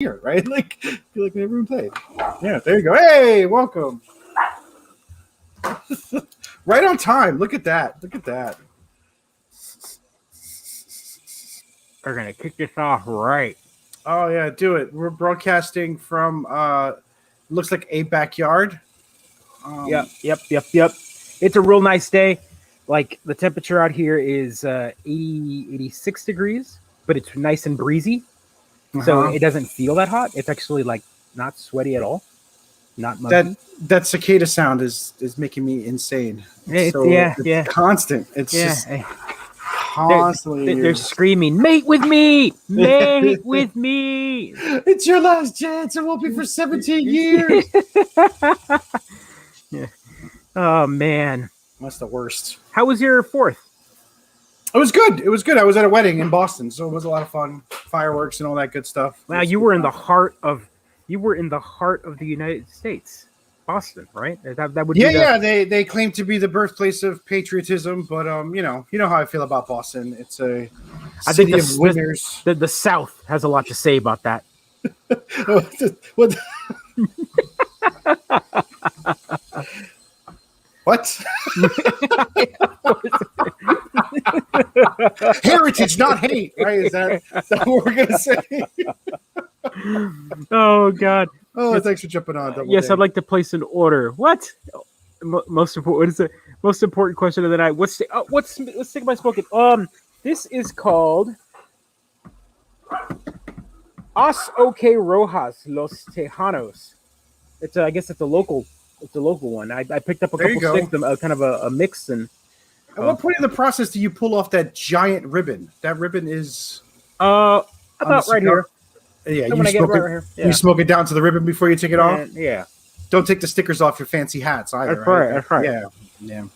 here, right? Like, feel like everyone played. Yeah, there you go. Hey, welcome. Right on time. Look at that. Look at that. We're gonna kick this off right. Oh yeah, do it. We're broadcasting from looks like a backyard. Yep. It's a real nice day. Like the temperature out here is 86 degrees, but it's nice and breezy. So it doesn't feel that hot. It's actually like not sweaty at all. Not muggy. That cicada sound is making me insane. It's constant. It's just constantly. They're screaming, "Mate with me! Mate with me!" It's your last chance. It won't be for 17 years. Yeah. Oh man, that's the worst. How was your 4th? It was good. It was good. I was at a wedding in Boston, so it was a lot of fun. Fireworks and all that good stuff. Wow, you were in the heart of the United States, Boston, right? That would be They claim to be the birthplace of patriotism, but you know how I feel about Boston. It's a city of winners. The South has a lot to say about that. What? Heritage, not hate, right? Is that what we're gonna say? Oh God! Oh, thanks for jumping on. Yes, I'd like to place an order. What? Most important. What is the most important question of the night? Let's think about smoking. This is called Os OK Rojas Los Tejanos. I guess it's a local one. I picked up a couple sticks, kind of a mix. And at what point in the process do you pull off that giant ribbon? That ribbon is about right here. Yeah, you smoke it down to the ribbon before you take it off. Yeah. Don't take the stickers off your fancy hats either. That's right. Yeah.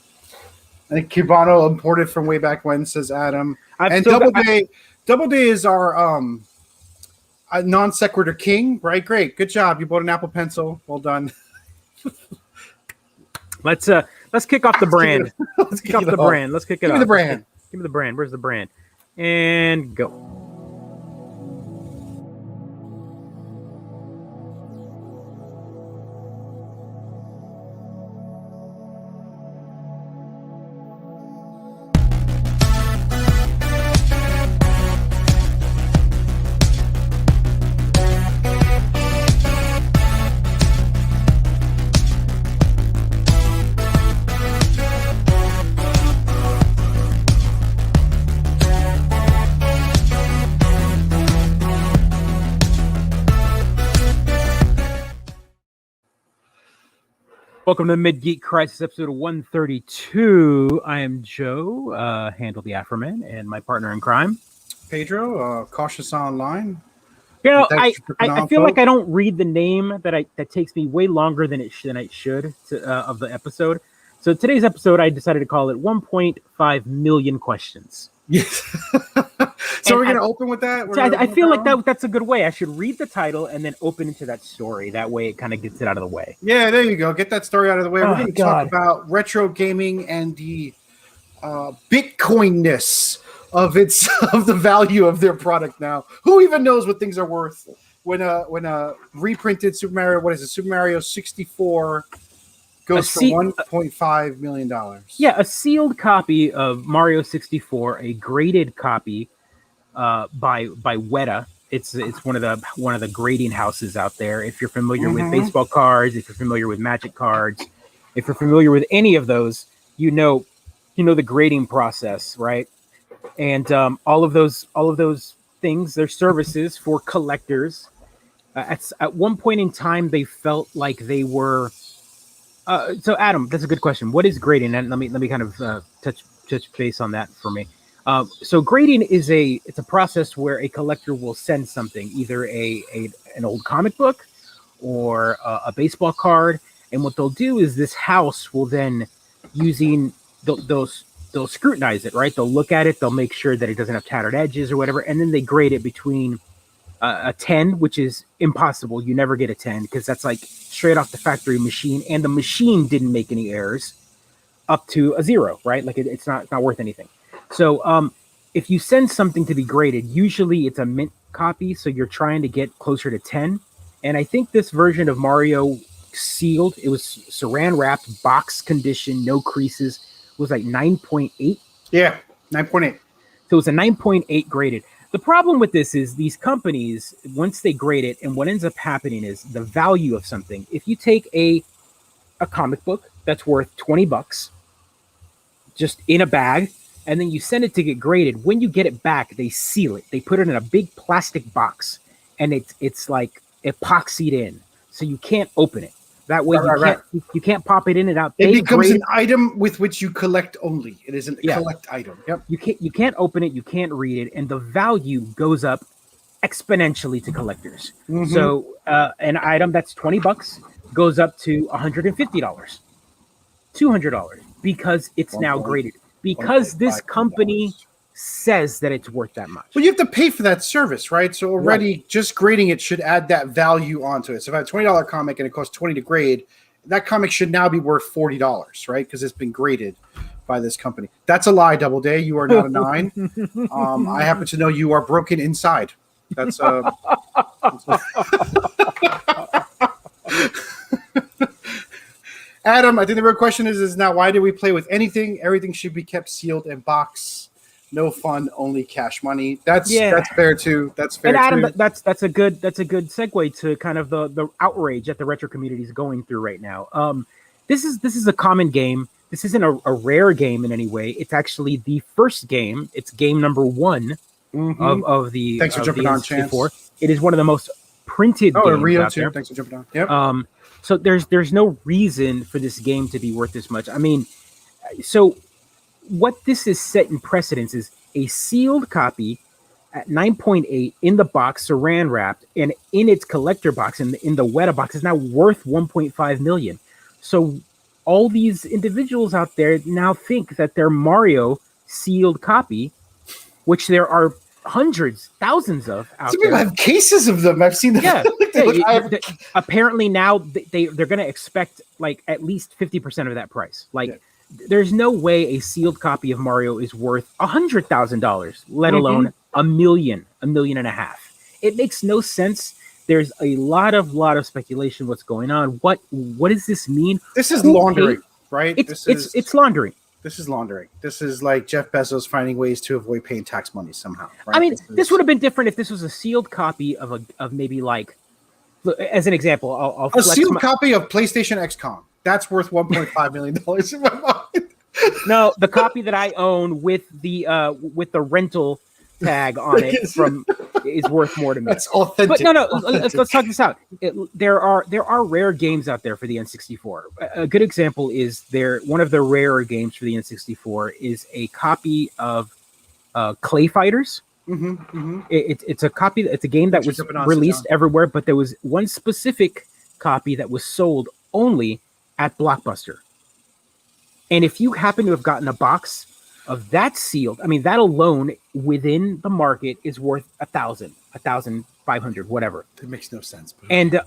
I think Cubano imported from way back when, says Adam. Double Day is our non sequitur king, right? Great, good job. You bought an Apple Pencil. Well done. Let's kick off the brand. Let's kick off the brand. Let's kick it off. Give me the brand. Give me the brand. Where's the brand? And go. Welcome to the Mid-Geek Crisis, episode 132. I am Joe, handle the Afroman, and my partner in crime, Pedro, cautious online. You know, I feel like I don't read the name that takes me way longer than it should of the episode. So today's episode, I decided to call it 1.5 million questions. Yes. So we're going to open with that? I feel like that's a good way. I should read the title and then open into that story. That way it kind of gets it out of the way. Yeah, there you go. Get that story out of the way. We're going to talk about retro gaming and the Bitcoinness of the value of their product now. Who even knows what things are worth when a reprinted Super Mario 64 goes for $1.5 million. Yeah, a sealed copy of Mario 64, a graded copy by Weta. It's one of the grading houses out there. If you're familiar with baseball cards, if you're familiar with Magic cards, if you're familiar with any of those, you know the grading process, right? And all of those things, they're services for collectors. At one point in time, they felt like they were. So Adam, that's a good question. What is grading? And let me kind of touch base on that for me. So grading is it's a process where a collector will send something, either an old comic book or a baseball card, and what they'll do is this house will then they'll scrutinize it, right? They'll look at it, they'll make sure that it doesn't have tattered edges or whatever, and then they grade it between a 10, which is impossible. You never get a 10 because that's like straight off the factory machine, and the machine didn't make any errors, up to a 0, right? Like it's not worth anything. So if you send something to be graded, usually it's a mint copy, so you're trying to get closer to 10. And I think this version of Mario sealed, it was saran wrapped, box condition, no creases, was like 9.8. Yeah, 9.8. So it was a 9.8 graded. The problem with this is these companies, once they grade it, and what ends up happening is the value of something. If you take a comic book that's worth $20 just in a bag, and then you send it to get graded, when you get it back, they seal it. They put it in a big plastic box, and it's like epoxied in, so you can't open it. That way you can't pop it in and out. It becomes an item with which you collect only. It is a collect item. Yep. You can't open it, you can't read it, and the value goes up exponentially to collectors. Mm-hmm. So an item that's $20 goes up to $150, $200 because it's now graded. Because this company says that it's worth that much. Well, you have to pay for that service, right? So already just grading it should add that value onto it. So if I have a $20 comic and it costs $20 to grade, that comic should now be worth $40, right? Because it's been graded by this company. That's a lie, Doubleday. You are not a 9. I happen to know you are broken inside. That's Adam, I think the real question is now, why do we play with anything? Everything should be kept sealed in box. No fun, only cash money. That's fair too. That's fair. And Adam, too. that's a good segue to kind of the outrage that the retro community is going through right now. This is a common game. This isn't a rare game in any way. It's actually the first game. It's game number 1 of the. Thanks for jumping on, Chance. It is one of the most printed games Rio out too. there. Thanks for jumping on. Yep. So there's no reason for this game to be worth this much. I mean, so what this is set in precedence is a sealed copy at 9.8 in the box, saran wrapped, and in its collector box, in the Weta box, is now worth 1.5 million. So all these individuals out there now think that their Mario sealed copy, which there are hundreds, thousands of out there. I have cases of them. I've seen them. Yeah. Apparently now they're going to expect like at least 50% of that price. There's no way a sealed copy of Mario is worth $100,000, let alone a million and a half. It makes no sense. There's a lot of speculation. What's going on? What does this mean? This is laundering, right? It's laundering. This is laundering. This is like Jeff Bezos finding ways to avoid paying tax money somehow. Right? I mean, this would have been different if this was a sealed copy of maybe like, as an example, I'll a sealed copy of PlayStation XCOM. That's worth $1.5 million in my mind. No, the copy that I own with the rental tag on it is worth more to me. That's authentic. But no, let's talk this out. There are rare games out there for the N64. A good example is one of the rarer games for the N64 is a copy of Clay Fighters. It's a copy. It's a game that was released everywhere, but there was one specific copy that was sold only at Blockbuster. And if you happen to have gotten a box of that sealed, I mean, that alone within the market is worth 1,000, 1,500, whatever. It makes no sense. And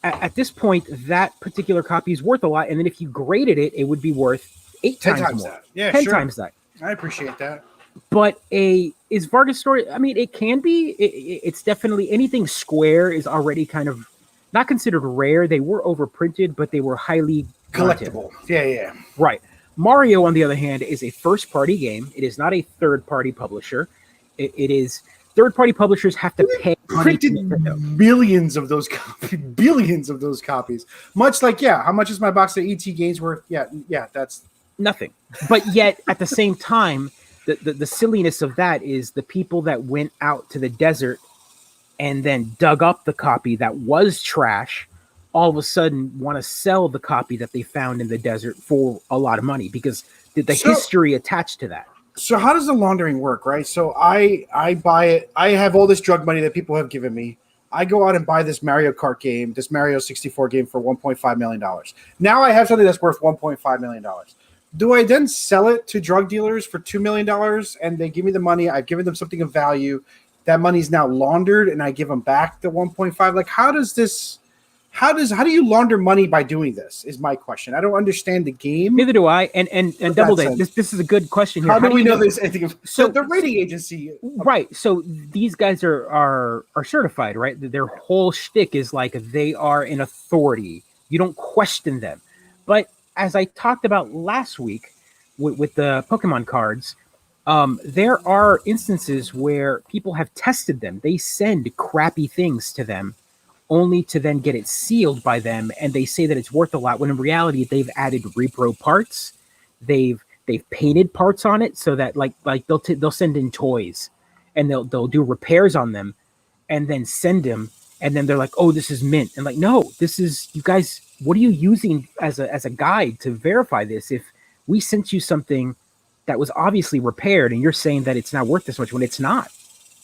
at this point, that particular copy is worth a lot. And then if you graded it, it would be worth 10 times more. That. Yeah, 10 times that. I appreciate that. But is Vargas Story? I mean, it can be. It's definitely anything square is already kind of not considered rare. They were overprinted, but they were highly collectible. Yeah. Right. Mario, on the other hand, is a first-party game. It is not a third-party publisher. It is third-party publishers have to pay. Printed millions of those copies, billions of those copies. Much like, how much is my box of ET games worth? Yeah, that's nothing. But yet, at the same time, the silliness of that is the people that went out to the desert and then dug up the copy that was trash, all of a sudden want to sell the copy that they found in the desert for a lot of money because the history attached to that. So how does the laundering work, right? So I buy it. I have all this drug money that people have given me. I go out and buy this Mario Kart game, this Mario 64 game for $1.5 million. Now I have something that's worth $1.5 million. Do I then sell it to drug dealers for $2 million and they give me the money? I've given them something of value. That money's now laundered and I give them back the 1.5. Like, how does this How do you launder money by doing this? Is my question. I don't understand the game. Neither do I. And Double Day, this is a good question here. How do we know this? So the rating agency, right? So these guys are certified, right? Their whole shtick is like they are an authority. You don't question them. But as I talked about last week with the Pokemon cards, there are instances where people have tested them. They send crappy things to them only to then get it sealed by them, and they say that it's worth a lot, when in reality they've added repro parts, they've painted parts on it, so that like they'll send in toys and they'll do repairs on them and then send them, and then they're like, oh, this is mint, and like, no, this is, you guys, what are you using as a guide to verify this? If we sent you something that was obviously repaired and you're saying that it's not worth this much when it's not.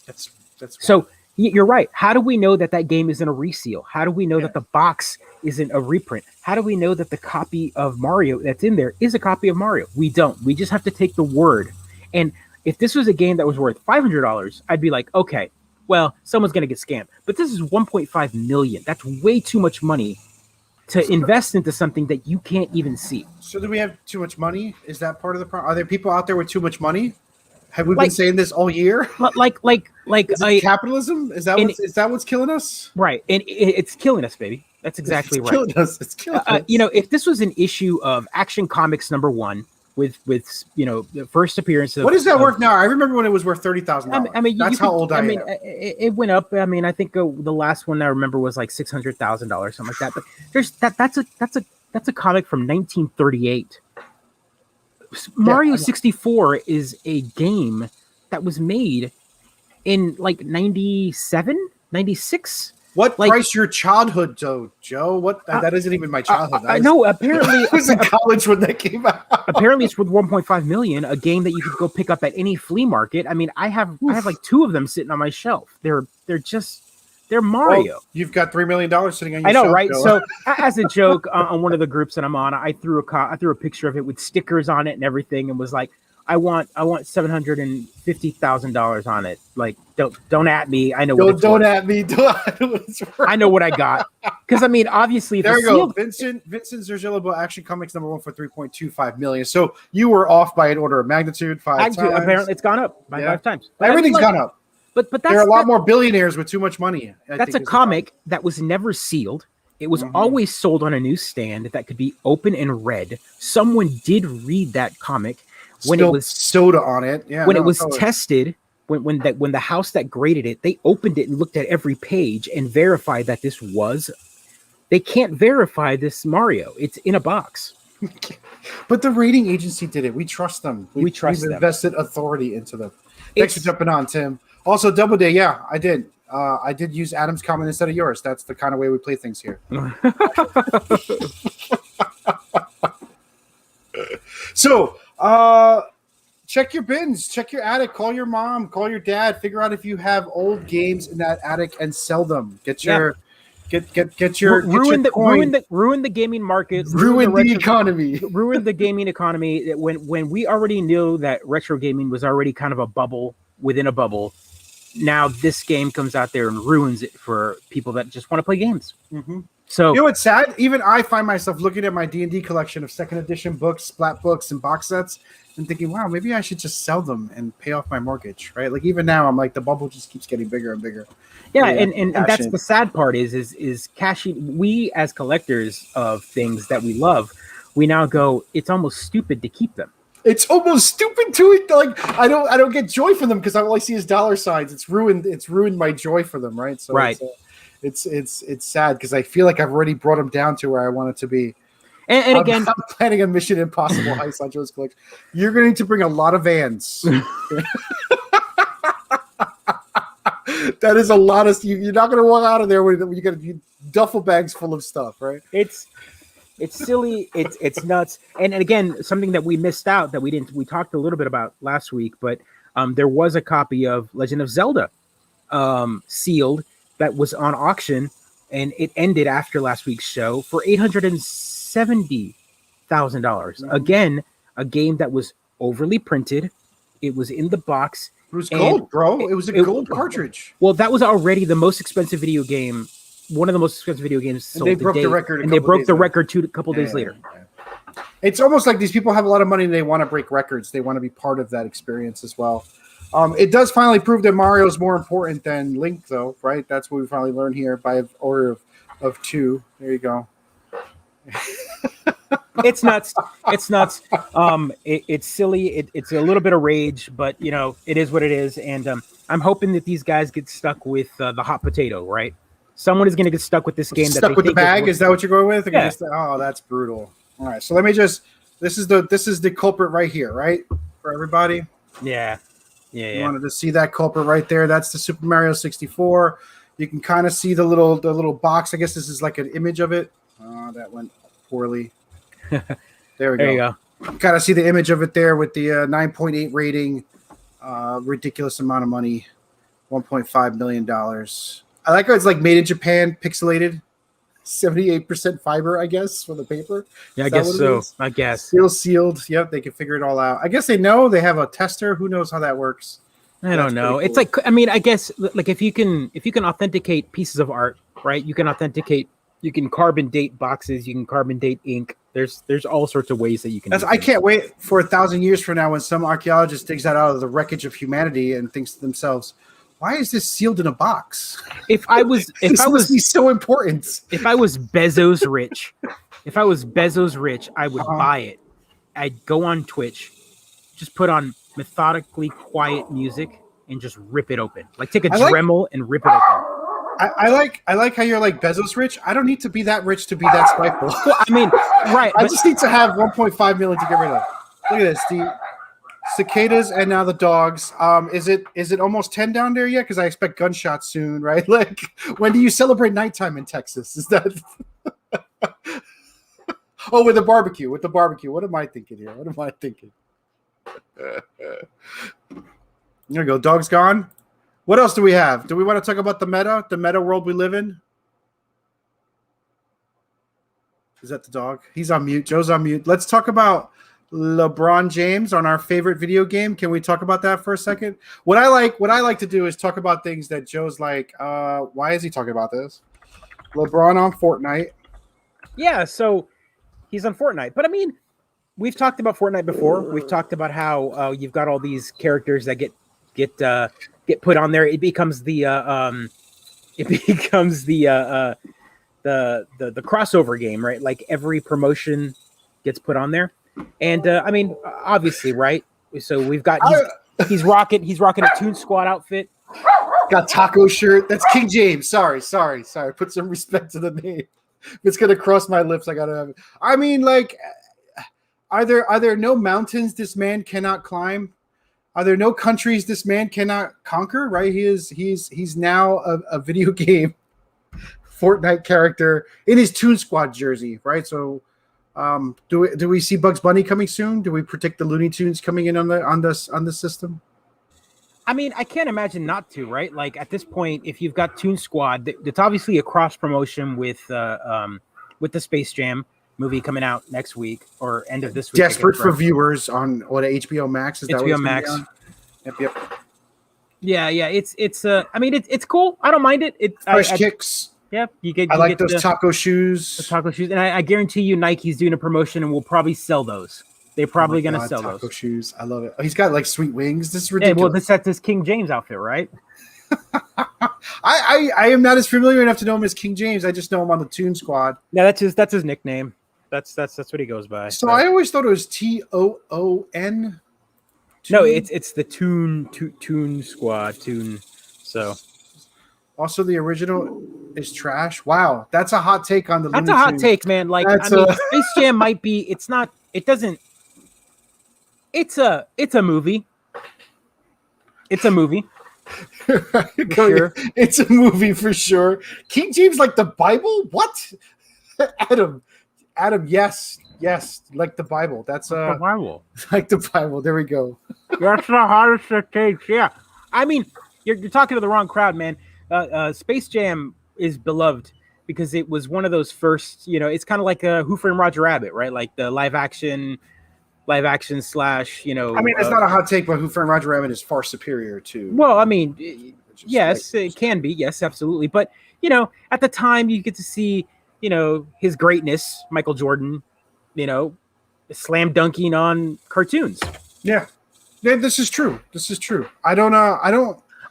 That's so you're right. How do we know that game isn't a reseal? How do we know that the box isn't a reprint? How do we know that the copy of Mario that's in there is a copy of Mario? We don't. We just have to take the word. And if this was a game that was worth $500, I'd be like, okay, well, someone's going to get scammed. But this is $1.5 million. That's way too much money to invest into something that you can't even see. So do we have too much money? Is that part of the problem? Are there people out there with too much money? Have we been saying this all year? Like capitalism? Is that what's killing us? Right, and it's killing us, baby. That's exactly right. It's killing us. If this was an issue of Action Comics #1 with the first appearance of, what is that worth now? I remember when it was worth $30,000. I mean, that's how old I am. It went up. I mean, I think the last one I remember was like $600,000, something like that. But that's a comic from 1938. Mario 64 is a game that was made in like 97, 96. What price your childhood, Joe? What that isn't even my childhood. I know. Apparently, I was in college when that came out. Apparently, it's worth $1.5 million. A game that you could go pick up at any flea market. I mean, I have like 2 of them sitting on my shelf. They're Mario. Well, you've got $3 million sitting on your shelf. I know, shelf, right? Joe. So, as a joke on one of the groups that I'm on, I threw a picture of it with stickers on it and everything, and was like, I want $750,000 on it. Like, don't at me. I know. Don't at me. I know what I got. Because I mean, obviously, there you go. Vincent Zergilabo Action Comics #1 for $3.25 million. So you were off by an order of magnitude 5 times. Apparently, it's gone up by 5 times. But everything's gone up. But there are a lot more billionaires with too much money. That's a comic that was never sealed. It was always sold on a newsstand that could be open and read. Someone did read that comic when it was soda on it. Yeah, when it was tested. When the house that graded it, they opened it and looked at every page and verified that this was. They can't verify this Mario. It's in a box. But the rating agency did it. We trust them. We've invested authority into them. Thanks for jumping on, Tim. Also, Double Day, yeah, I did. I did use Adam's comment instead of yours. That's the kind of way we play things here. So, check your bins, check your attic, call your mom, call your dad, figure out if you have old games in that attic and sell them. Get your ruin the gaming market, ruin the economy. Ruin the gaming economy when we already knew that retro gaming was already kind of a bubble within a bubble. Now this game comes out there and ruins it for people that just want to play games. Mm-hmm. So you know what's sad? Even I find myself looking at my D&D collection of second edition books, splat books, and box sets, and thinking, "Wow, maybe I should just sell them and pay off my mortgage." Right? Like even now, I'm like, the bubble just keeps getting bigger and bigger. Yeah, and that's the sad part is cashing. We as collectors of things that we love, we now go, it's almost stupid to keep them. It's almost stupid to it. Like I don't get joy from them because all I see is dollar signs. It's ruined my joy for them, right? So right. It's sad because I feel like I've already brought them down to where I want it to be. And again, I'm planning a Mission Impossible heist on Joe's collection. You're going to need to bring a lot of vans. That is a lot of. You're not going to walk out of there when you got duffel bags full of stuff, right? It's silly. It's nuts. And again, something that we missed out that we talked a little bit about last week, but there was a copy of Legend of Zelda sealed that was on auction, and it ended after last week's show for $870,000. Mm-hmm. Again, a game that was overly printed. It was in the box. It was gold, bro. It was a gold cartridge. Well, that was already the most expensive video game one of the most expensive video games sold. And they broke the record. And they broke the record a couple days later. Yeah. It's almost like these people have a lot of money and they want to break records. They want to be part of that experience as well. It does finally prove that Mario is more important than Link, though, right? That's what we finally learned here by order of 2. There you go. It's nuts. It's nuts. It's silly. It's a little bit of rage, but it is what it is. And I'm hoping that these guys get stuck with the hot potato, right? Someone is going to get stuck with this game. Stuck with the bag? Is that what you're going with? Yeah. Oh, that's brutal. All right, so let me just. This is the culprit right here, right? For everybody. Yeah. You wanted to see that culprit right there. That's the Super Mario 64. You can kind of see the little box. I guess this is like an image of it. That went poorly. There we go. There you go. Kind of see the image of it there with the 9.8 rating. Ridiculous amount of money. $1.5 million. I like how it's like made in Japan, pixelated. 78% fiber, I guess, for the paper. Yeah, I guess so. I guess. Still sealed. Yep, they can figure it all out. I guess they know. They have a tester. Who knows how that works? I don't know. Cool. It's like, I mean, I guess like if you can authenticate pieces of art, right? You can carbon date boxes. You can carbon date ink. There's all sorts of ways that you can. I can't wait for 1,000 years from now when some archaeologist digs that out of the wreckage of humanity and thinks to themselves, why is this sealed in a box? If I was so important. If I was Bezos rich, I would buy it. I'd go on Twitch, just put on methodically quiet music and just rip it open. Like take a Dremel and rip it open. I like how you're like Bezos rich. I don't need to be that rich to be that spiteful. Well, I mean, right. I just need to have 1.5 million to get rid of. Look at this. The cicadas and now the dogs. Is it almost 10 down there yet? Because I expect gunshots soon, right? Like, when do you celebrate nighttime in Texas? Is that? Oh, with the barbecue. What am I thinking here? There you go. Dog's gone. What else do we have? Do we want to talk about the meta world we live in? Is that the dog? He's on mute. Joe's on mute. Let's talk about LeBron James on our favorite video game. Can we talk about that for a second? What I like to do is talk about things that Joe's like, why is he talking about this? LeBron on Fortnite. Yeah, so he's on Fortnite. But I mean, we've talked about Fortnite before. We've talked about how you've got all these characters that get put on there. It becomes the crossover game, right? Like every promotion gets put on there. And I mean, obviously, right? So we've got he's rocking a Toon Squad outfit. Got taco shirt. That's King James. Sorry. Put some respect to the name. If it's gonna cross my lips, I gotta have it. I mean, like, are there no mountains this man cannot climb? Are there no countries this man cannot conquer? Right? He's now a video game Fortnite character in his Toon Squad jersey, right? So. Do we see Bugs Bunny coming soon? Do we predict the Looney Tunes coming in on the system? I mean, I can't imagine not to, right? Like at this point, if you've got Toon Squad, it's obviously a cross promotion with the Space Jam movie coming out next week or end of this week. Desperate for viewers on HBO Max. Is that HBO Max? Yep. Yeah. I mean, it's cool. I don't mind it. It's fresh kicks. Yeah, I like those taco shoes. The taco shoes, and I guarantee you, Nike's doing a promotion, and we'll probably sell those. They're probably going to sell taco those shoes. I love it. He's got like sweet wings. This is ridiculous. Yeah, well, that's his King James outfit, right? I am not as familiar enough to know him as King James. I just know him on the Toon Squad. Yeah, that's his nickname. That's what he goes by. So I always thought it was TOON. No, it's the Toon Squad. So. Also, the original is trash. Wow, that's a hot take on the. That's a hot take, man. Like, Space Jam might be. It's not. It doesn't. It's a movie. It's a movie. Sure. It's a movie for sure. King James like the Bible? What? Adam, yes, like the Bible. That's the Bible. Like the Bible. There we go. That's the hardest to take. Yeah, I mean, you're talking to the wrong crowd, man. Space Jam is beloved because it was one of those first, it's kind of like Who Framed Roger Rabbit, right? Like the live action / I mean, it's not a hot take, but Who Framed Roger Rabbit is far superior to. Well, I mean, yes, it can be. Yes, absolutely. But, at the time you get to see, his greatness, Michael Jordan, slam dunking on cartoons. Yeah. This is true. I don't.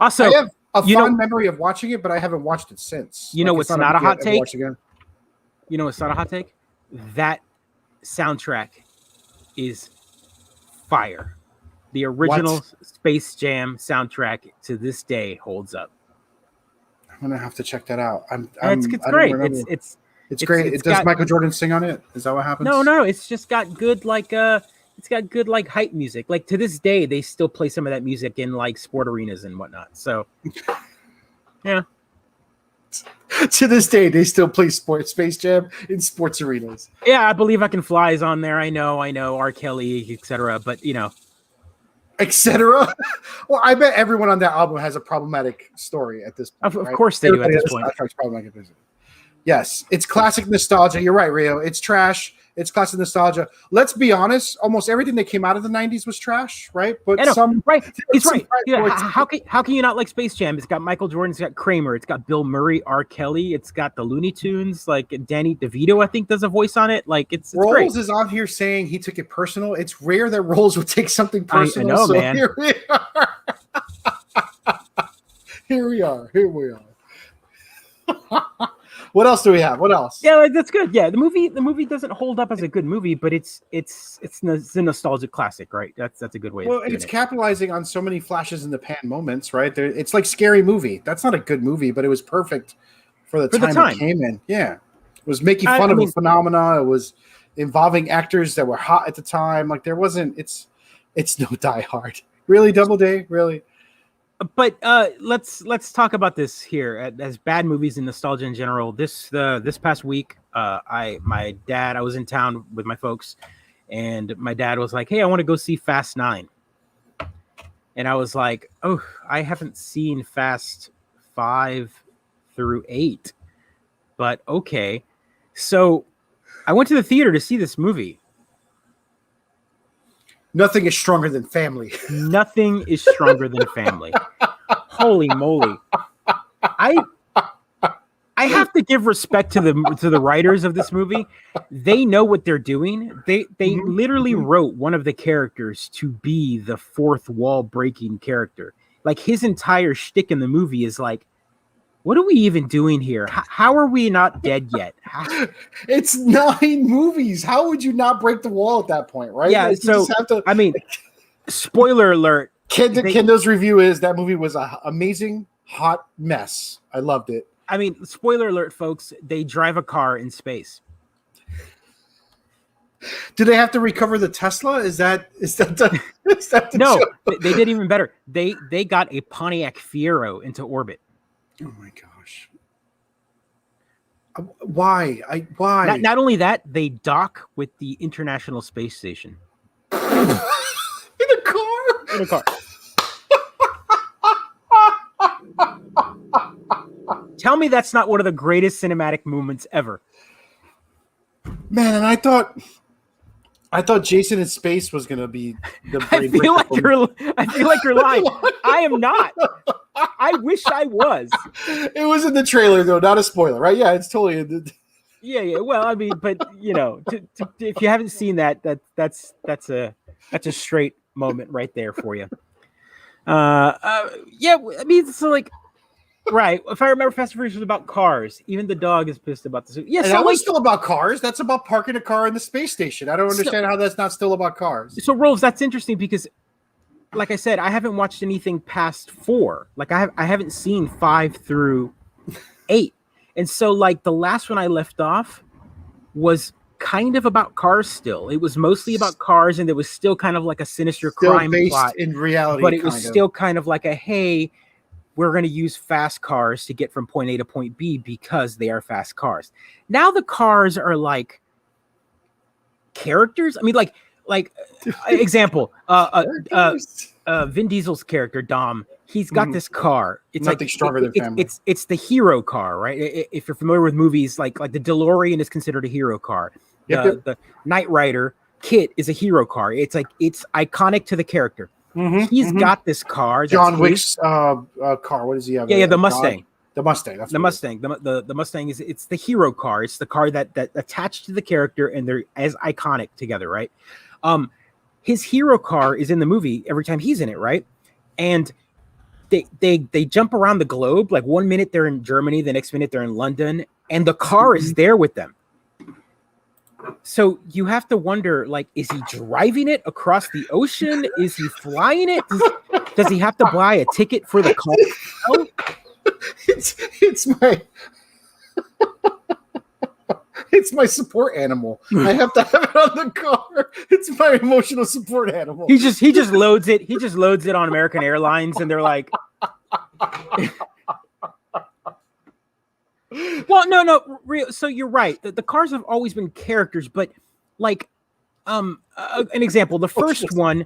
Also, I have a fond memory of watching it, but I haven't watched it since. It's not a hot take. It's not a hot take. That soundtrack is fire. The original Space Jam soundtrack to this day holds up. I'm gonna have to check that out. It's great. It's great. Does Michael Jordan sing on it? Is that what happens? No. It's just got good hype music. Like to this day, they still play some of that music in like sport arenas and whatnot. So, yeah. To this day, they still play Space Jam in sports arenas. Yeah, I Believe I Can Fly is on there. I know. R. Kelly, etc. But etc. Well, I bet everyone on that album has a problematic story at this point. Of course they do at this point. Yes, it's classic nostalgia. You're right, Rio. It's trash. It's classic nostalgia. Let's be honest. Almost everything that came out of the '90s was trash, right? But He's right. Yeah, how can you not like Space Jam? It's got Michael Jordan. It's got Kramer. It's got Bill Murray, R. Kelly. It's got the Looney Tunes. Like Danny DeVito, I think, does a voice on it. Like it's Rolls great. is on here saying he took it personal. It's rare that Rolls would take something personal. I know, man. Here we are. Here we are. What else do we have? What else? Yeah, that's good. Yeah, the movie doesn't hold up as a good movie, but it's a nostalgic classic, right? That's a good way. Well, it's capitalizing on so many flashes in the pan moments, right? It's like Scary Movie. That's not a good movie, but it was perfect for the time it came in. Yeah, it was making fun of a phenomena. It was involving actors that were hot at the time. Like there wasn't. It's no Die Hard. Really, Doubleday? Really? But let's talk about this here as bad movies and nostalgia in general. This past week, I was in town with my folks, and my dad was like, "Hey, I want to go see Fast 9." And I was like, "Oh, I haven't seen Fast 5 through 8, but okay." So I went to the theater to see this movie. Nothing is stronger than family. Nothing is stronger than family. Holy moly. I have to give respect to the writers of this movie. They know what they're doing. They literally wrote one of the characters to be the fourth wall breaking character. Like his entire shtick in the movie is like, what are we even doing here? How are we not dead yet? It's 9 movies. How would you not break the wall at that point, right? Yeah, like, spoiler alert. Kendo's review is that movie was an amazing, hot mess. I loved it. I mean, spoiler alert, folks. They drive a car in space. Do they have to recover the Tesla? Is that No, they did even better. They got a Pontiac Fiero into orbit. Oh my gosh. Why? Why? Not only that, they dock with the International Space Station. In a car? Tell me that's not one of the greatest cinematic moments ever. Man, and I thought Jason in Space was going to be the I feel like you're lying. I am not. I wish I was. It was in the trailer though, not a spoiler, right? Yeah, it's totally in the... Yeah. Well, I mean, but if you haven't seen that's a straight moment right there for you. Yeah, I mean, so like, right. If I remember, Fast and Furious was about cars. Even the dog is pissed about this. Yeah, so that was still about cars. That's about parking a car in the space station. I don't understand how that's not still about cars. So, Rolls, that's interesting because, like I said, I haven't watched anything past 4. Like I haven't seen 5 through 8, and so like the last one I left off was kind of about cars. Still, it was mostly about cars, and there was still kind of like a sinister crime plot in reality, but it was still kind of like a hey. We're going to use fast cars to get from point A to point B because they are fast cars. Now the cars are like characters. I mean, like example, Vin Diesel's character Dom. He's got this car. It's nothing stronger than family. It's the hero car, right? If you're familiar with movies, like the DeLorean is considered a hero car. The Knight Rider Kit is a hero car. It's iconic to the character. He's got this car. John Wick's car. What does he have? Yeah, the Mustang. The Mustang. That's the Mustang. The Mustang it's the hero car. It's the car that attached to the character, and they're as iconic together, right? His hero car is in the movie every time he's in it, right? And they jump around the globe. Like 1 minute they're in Germany, the next minute they're in London, and the car is there with them. So you have to wonder, like, is he driving it across the ocean? Is he flying it? Does he have to buy a ticket for the car? It's my it's my support animal. I have to have it on the car. It's my emotional support animal. He just loads it. He just loads it on American Airlines, and they're like, well, no, real. So you're right. The cars have always been characters, but like, an example, the first one,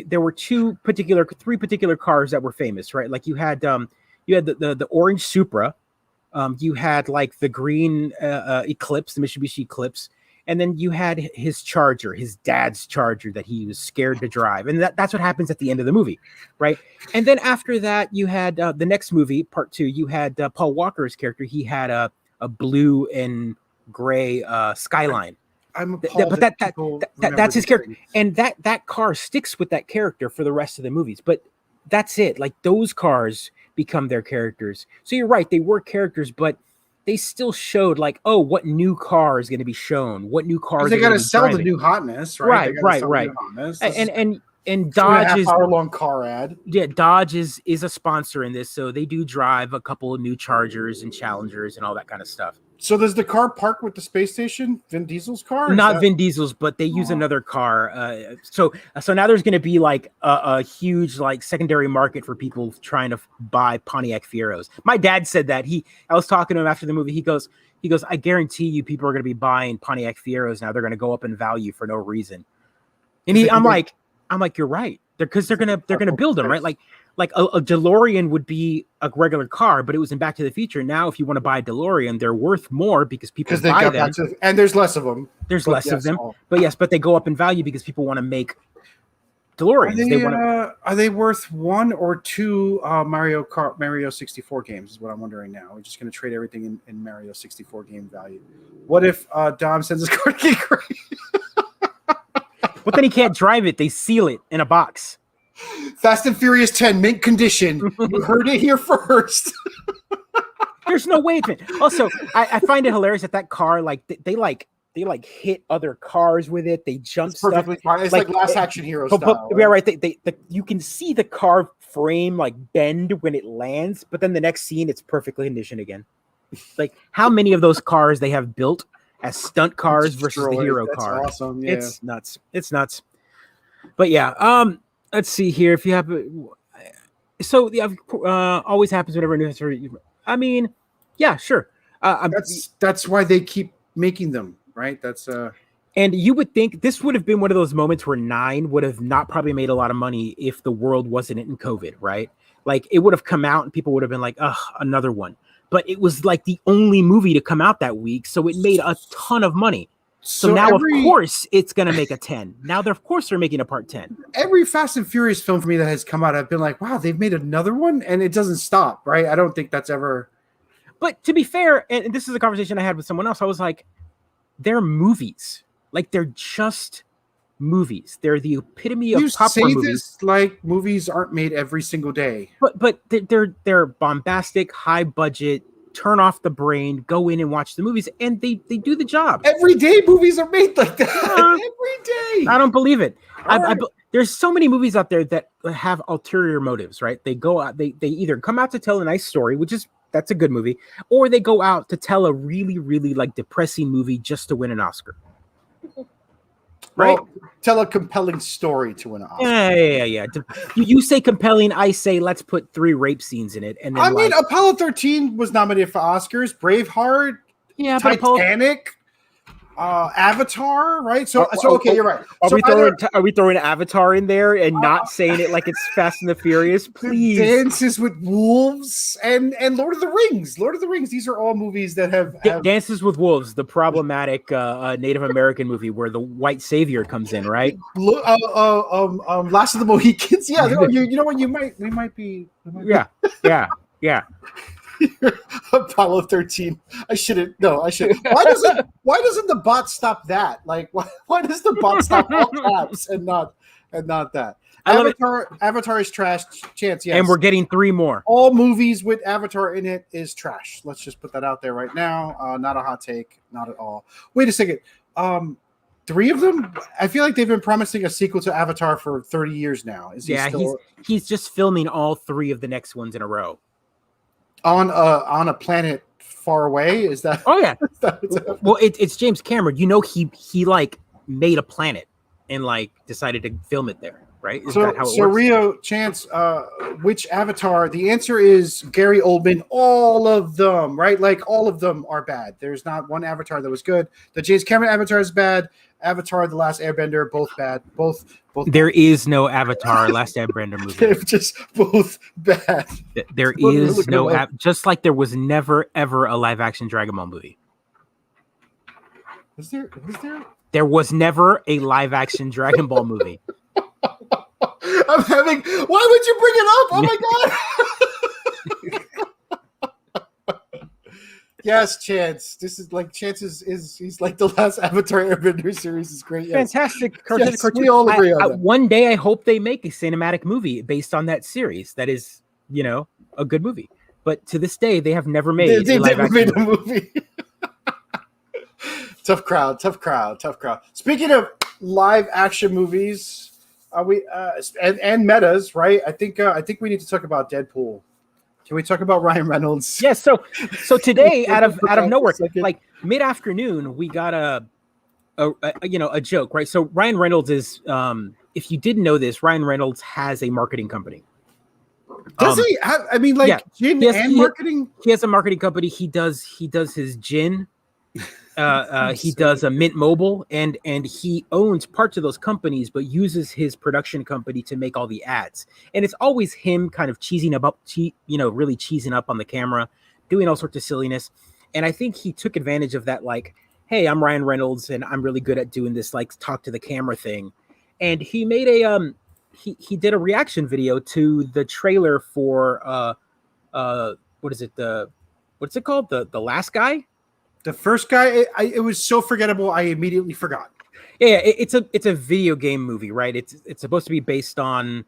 there were three particular cars that were famous, right? Like you had the orange Supra, you had like the green Eclipse, the Mitsubishi Eclipse, and then you had his Charger, his dad's Charger that he was scared to drive, and that's what happens at the end of the movie, right? And then after that, you had the next movie, part 2. You had Paul Walker's character. He had a blue and gray Skyline. I'm appalled but that's his character, and that car sticks with that character for the rest of the movies. But that's it. Like those cars become their characters. So you're right, they were characters, but they still showed like, oh, what new car is going to be shown? What new cars? They got to sell the new hotness, right? Right. And Dodge is a hour-long car ad. Yeah, Dodge is a sponsor in this, so they do drive a couple of new Chargers and Challengers and all that kind of stuff. So does the car park with the space station? Vin Diesel's car? Not Vin Diesel's, but they use another car. So now there's going to be like a huge like secondary market for people trying to buy Pontiac Fieros. My dad said that. I was talking to him after the movie. He goes, I guarantee you, people are going to be buying Pontiac Fieros now. They're going to go up in value for no reason. And I'm like, you're right. Because they're gonna build them, right? Like a DeLorean would be a regular car, but it was in Back to the Future. Now, if you want to buy a DeLorean, they're worth more because people buy them. And there's less of them. There's less of them. But they go up in value because people want to make DeLoreans. Are they worth 1 or 2 Mario 64 games is what I'm wondering now. We're just going to trade everything in Mario 64 game value. What if Dom sends his car to get great? But then he can't drive it. They seal it in a box. Fast and Furious 10, mint condition. You heard it here first. There's no way. Also, I find it hilarious that car, like they hit other cars with it. They jump stuff. Perfectly fine. It's like Last Action Hero style. Yeah, right. You can see the car frame like bend when it lands, but then the next scene it's perfectly conditioned again. Like how many of those cars they have built as stunt cars versus the hero car? Awesome. Yeah. It's nuts. But yeah, let's see here. If you have, so always happens whenever a new history. I mean, yeah, sure. That's why they keep making them, right? And you would think this would have been one of those moments where 9 would have not probably made a lot of money if the world wasn't in COVID, right? Like it would have come out and people would have been like, ugh, another one. But it was like the only movie to come out that week, so it made a ton of money. So now, of course, it's going to make a 10. Now, of course, they're making a part 10. Every Fast and Furious film for me that has come out, I've been like, wow, they've made another one, and it doesn't stop, right? I don't think that's ever... But to be fair, and this is a conversation I had with someone else, I was like, they're movies. Like, they're just movies. They're the epitome of popcorn movies. This like movies aren't made every single day. But they're bombastic, high budget, turn off the brain, go in and watch the movies, and they do the job. Every day movies are made like that. Every day. I don't believe it. There's so many movies out there that have ulterior motives, right? They go out, they either come out to tell a nice story, that's a good movie, or they go out to tell a really, really like depressing movie just to win an Oscar. Right? Well, tell a compelling story to win an Oscar. Yeah. You say compelling, I say let's put 3 rape scenes in it. And then mean, Apollo 13 was nominated for Oscars. Braveheart, Titanic, Avatar, right? So okay, you're right. Are we throwing Avatar in there and not saying it like it's Fast and the Furious? Please. Dances with Wolves and Lord of the Rings. Lord of the Rings. These are all movies that have Dances with Wolves, the problematic Native American movie where the white savior comes in, right? Last of the Mohicans. Yeah, you know what? We might be. Yeah. Apollo 13. I shouldn't. No, I should. Why doesn't the bot stop that? Like, why does the bot stop all caps and not that? Avatar is trash. Chance, yes. And we're getting 3 more. All movies with Avatar in it is trash. Let's just put that out there right now. Not a hot take. Not at all. Wait a second. 3 of them? I feel like they've been promising a sequel to Avatar for 30 years now. He's just filming all 3 of the next ones in a row. On a planet far away? Is that? Oh yeah. Well, it's James Cameron. You know, he like made a planet and like decided to film it there, right? Is that how it works? Rio, Chance, which Avatar? The answer is Gary Oldman. All of them, right? Like all of them are bad. There's not one Avatar that was good. The James Cameron Avatar is bad. Avatar: The Last Airbender, both bad. Both. There is no Avatar: Last Airbender movie. They're just both bad. There is no just like there was never ever a live action Dragon Ball movie. Was there? There was never a live action Dragon Ball movie. I'm having. Why would you bring it up? Oh my god! Yes, Chance. This is like Chance he's like the last Avatar Airbender series is great. Yes. Fantastic cartoon. We all agree on that. One day, I hope they make a cinematic movie based on that series. That is, a good movie. But to this day, they have never made a live action movie. Tough crowd. Speaking of live action movies, we and metas, right? I think we need to talk about Deadpool. Can we talk about Ryan Reynolds? Yes. So today, out of nowhere, like mid afternoon, we got a joke, right? So Ryan Reynolds is, if you didn't know this, Ryan Reynolds has a marketing company. Does he? Gin and marketing. He has a marketing company. He does his gin. He does a Mint Mobile, and he owns parts of those companies, but uses his production company to make all the ads. And it's always him kind of really cheesing up on the camera, doing all sorts of silliness. And I think he took advantage of that, like, hey, I'm Ryan Reynolds, and I'm really good at doing this, like, talk to the camera thing. And he made he did a reaction video to the trailer for what's it called? The Last Guy. The first guy, it was so forgettable. I immediately forgot. Yeah, it's a video game movie, right? It's supposed to be based on,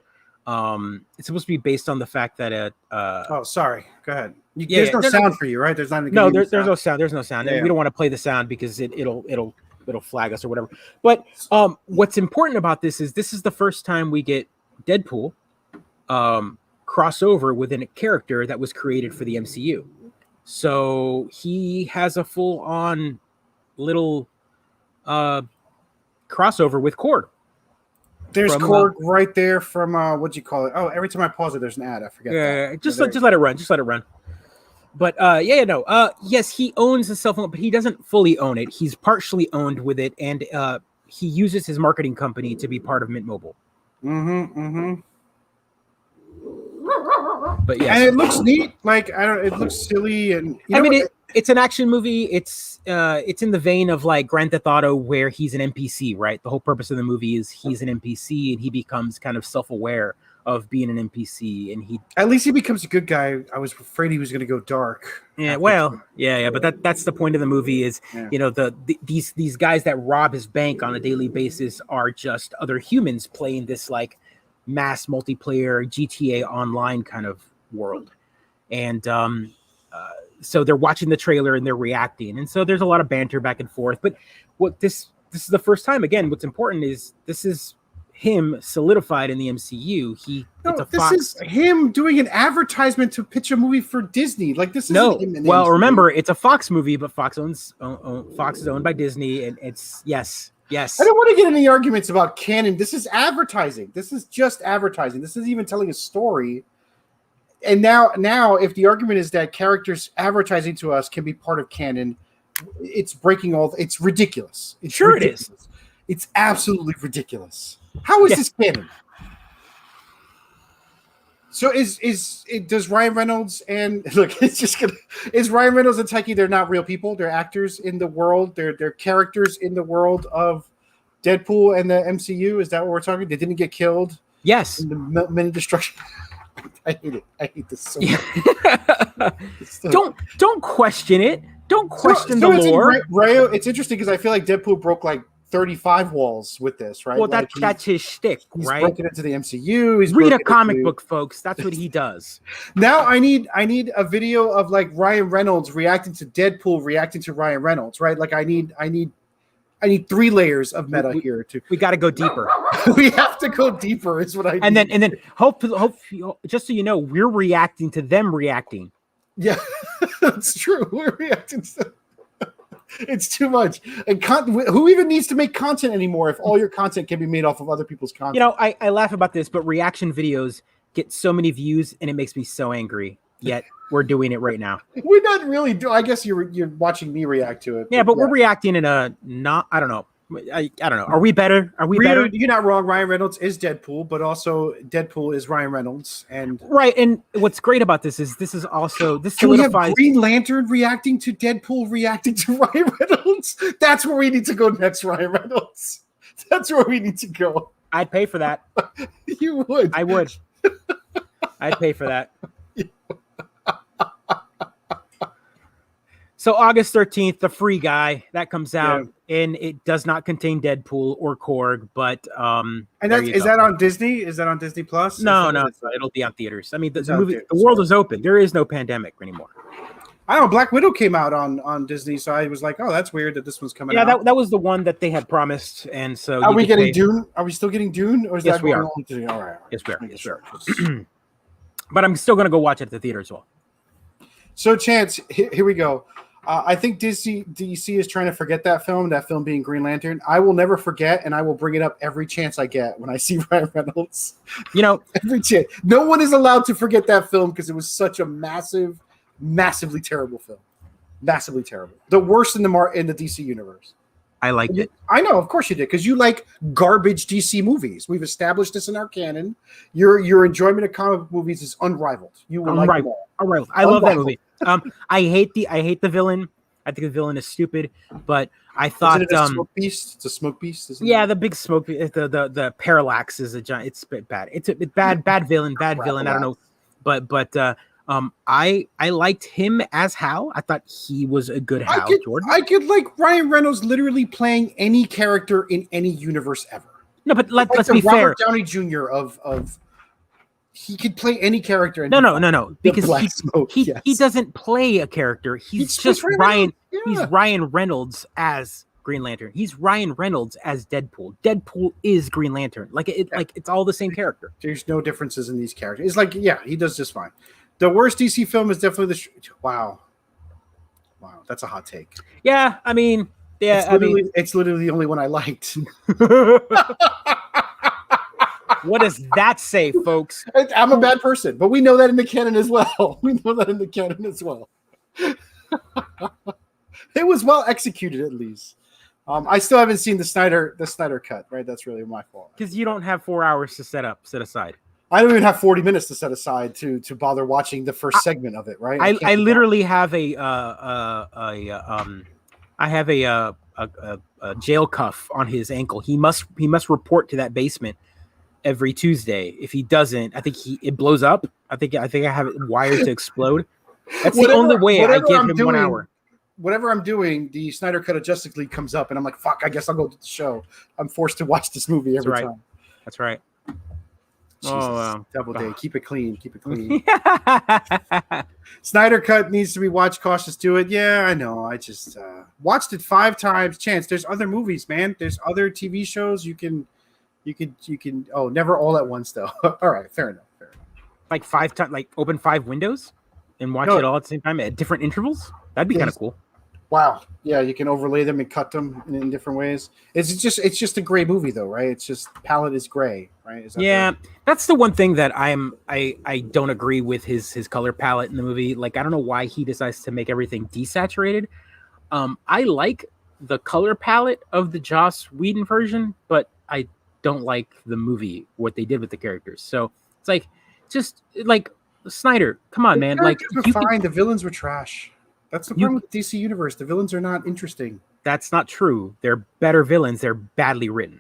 the fact that oh, sorry. Go ahead. There's no sound for you, right? There's not. There's no sound. There's no sound, and we don't want to play the sound because it'll flag us or whatever. But what's important about this is the first time we get Deadpool crossover with a character that was created for the MCU. So he has a full-on little crossover with Korg. There's Korg right there from what'd you call it? Oh, every time I pause it, there's an ad. I forget. Yeah, just let it run. Just let it run. But yes, he owns the cell phone, but he doesn't fully own it. He's partially owned with it, and he uses his marketing company to be part of Mint Mobile. But yeah, and it looks neat. Like it looks silly, and it's an action movie. It's in the vein of like Grand Theft Auto, where he's an NPC, right? The whole purpose of the movie is he's an NPC, and he becomes kind of self-aware of being an NPC, and at least he becomes a good guy. I was afraid he was going to go dark. Yeah, but that's the point of the movie is these guys that rob his bank on a daily basis are just other humans playing this like mass multiplayer GTA online kind of world, and so they're watching the trailer and they're reacting, and so there's a lot of banter back and forth. But what this is the first time, again, what's important is this is him solidified in the MCU. This is him doing an advertisement to pitch a movie for Disney. Like this is him in the MCU. Remember, it's a Fox movie, but Fox is owned by Disney, and it's yes. I don't want to get any arguments about canon. This is advertising. This is just advertising. This isn't even telling a story. And now, if the argument is that characters advertising to us can be part of canon, it's breaking all. It's ridiculous. It's ridiculous. It is. It's absolutely ridiculous. How is this canon? So does Ryan Reynolds and look? It's just gonna. Is Ryan Reynolds and Taiki? They're not real people. They're actors in the world. They're characters in the world of Deadpool and the MCU. Is that what we're talking? They didn't get killed. Yes. In the mini destruction. I hate it. I hate this so much. Don't question it. Don't question the lore. It's interesting because I feel like Deadpool broke like 35 walls with this, right? Well, like that's his shtick, he's right? Broken into the MCU. He's read a comic book, folks. That's what he does. Now I need a video of like Ryan Reynolds reacting to Deadpool, reacting to Ryan Reynolds, right? Like I need 3 layers of meta here. We got to go deeper. We have to go deeper. Is what I need. And then hope just so you know, we're reacting to them reacting. Yeah, that's true. We're reacting to. It's too much. And who even needs to make content anymore if all your content can be made off of other people's content? You know, I laugh about this, but reaction videos get so many views, and it makes me so angry. Yet we're doing it right now. We're not really doing. I guess you're watching me react to it. Yeah, but we're reacting in a not. I don't know. I don't know. Are we better? Are we better? You're not wrong. Ryan Reynolds is Deadpool, but also Deadpool is Ryan Reynolds, and right. And what's great about this also this can solidifies. We have Green Lantern reacting to Deadpool, reacting to Ryan Reynolds. That's where we need to go next, Ryan Reynolds. That's where we need to go. I'd pay for that. You would. I would. I'd pay for that. So August 13th, The Free Guy, that comes out, and it does not contain Deadpool or Korg, but and is that on Disney? Is that on Disney Plus? No, it'll be on theaters. I mean, the world is open. There is no pandemic anymore. I don't know. Black Widow came out on Disney, so I was like, oh, that's weird that this one's coming out. Yeah, that was the one that they had promised, and so are we getting Dune? Are we still getting Dune? Or is yes, that we are. All right. Yes, we are. Yes, we are. But I'm still going to go watch it at the theater as well. So, Chance, here we go. I think DC is trying to forget that film being Green Lantern. I will never forget, and I will bring it up every chance I get when I see Ryan Reynolds. You know, every chance. No one is allowed to forget that film because it was such a massively terrible film. Massively terrible. The worst in the DC universe. I liked it. I know, of course you did, because you like garbage DC movies. We've established this in our canon. Your enjoyment of comic book movies is unrivaled. You will like them all. Unrivaled. I love that movie. I hate the villain. I think the villain is stupid, but I thought it's a smoke beast. It's a smoke beast. Isn't yeah, it? The big smoke. The parallax is a giant. It's bad. It's a bad villain. Bad villain. I don't know, but I liked him as Hal. I thought he was a good Hal. I could like Ryan Reynolds literally playing any character in any universe ever. No, but let's be fair. Robert Downey Jr. of he could play any character. No, because he doesn't play a character. He's just Ryan. Yeah. He's Ryan Reynolds as Green Lantern. He's Ryan Reynolds as Deadpool. Deadpool is Green Lantern. Like it's all the same character. There's no differences in these characters. It's like he does just fine. The worst DC film is definitely wow, that's a hot take. Yeah, I mean, it's literally the only one I liked. What does that say, folks? I'm a bad person, but we know that in the canon as well. It was well executed, at least. I still haven't seen the Snyder cut. Right, that's really my fault. Because you don't have 4 hours to set aside. I don't even have 40 minutes to set aside to bother watching the first segment of it. Right, I literally have a jail cuff on his ankle. He must report to that basement every Tuesday. If he doesn't, I think it blows up. I think I have it wired to explode. That's the only way I give him 1 hour. Whatever I'm doing, the Snyder Cut of Justice League comes up, and I'm like, "Fuck! I guess I'll go to the show." I'm forced to watch this movie every time. That's right. Jesus, double day. Keep it clean. Snyder Cut needs to be watched. Cautious to it. Yeah, I know. I just watched it 5 times. Chance. There's other movies, man. There's other TV shows you can. Oh, never all at once though. All right, fair enough. Like 5 times, like open 5 windows and watch it all at the same time at different intervals. That'd be kind of cool. Wow. Yeah, you can overlay them and cut them in different ways. It's just a gray movie though, right? It's just palette is gray, right? That's the one thing that I don't agree with his color palette in the movie. Like I don't know why he decides to make everything desaturated. I like the color palette of the Joss Whedon version, but I don't like the movie, what they did with the characters. So it's like, just like Snyder, come on, man. Like the villains were trash. That's the problem with DC Universe. The villains are not interesting. That's not true. They're better villains. They're badly written.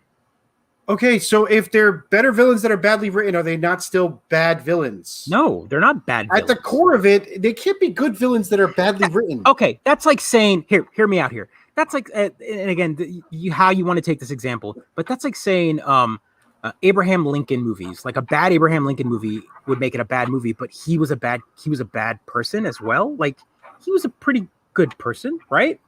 Okay, so if they're better villains that are badly written, are they not still bad villains? No, they're not bad villains. At the core of it, they can't be good villains that are badly written. Okay, that's like saying, hear me out here. That's like, and again, how you want to take this example, but that's like saying, Abraham Lincoln movies, like a bad Abraham Lincoln movie would make it a bad movie, but he was a bad person as well. Like he was a pretty good person, right?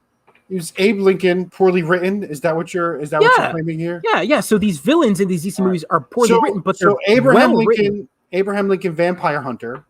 He was Abe Lincoln, poorly written. Is that what you're claiming here? Yeah. So these villains in these DC movies are poorly written, but they're Abraham written. Abraham Lincoln Vampire Hunter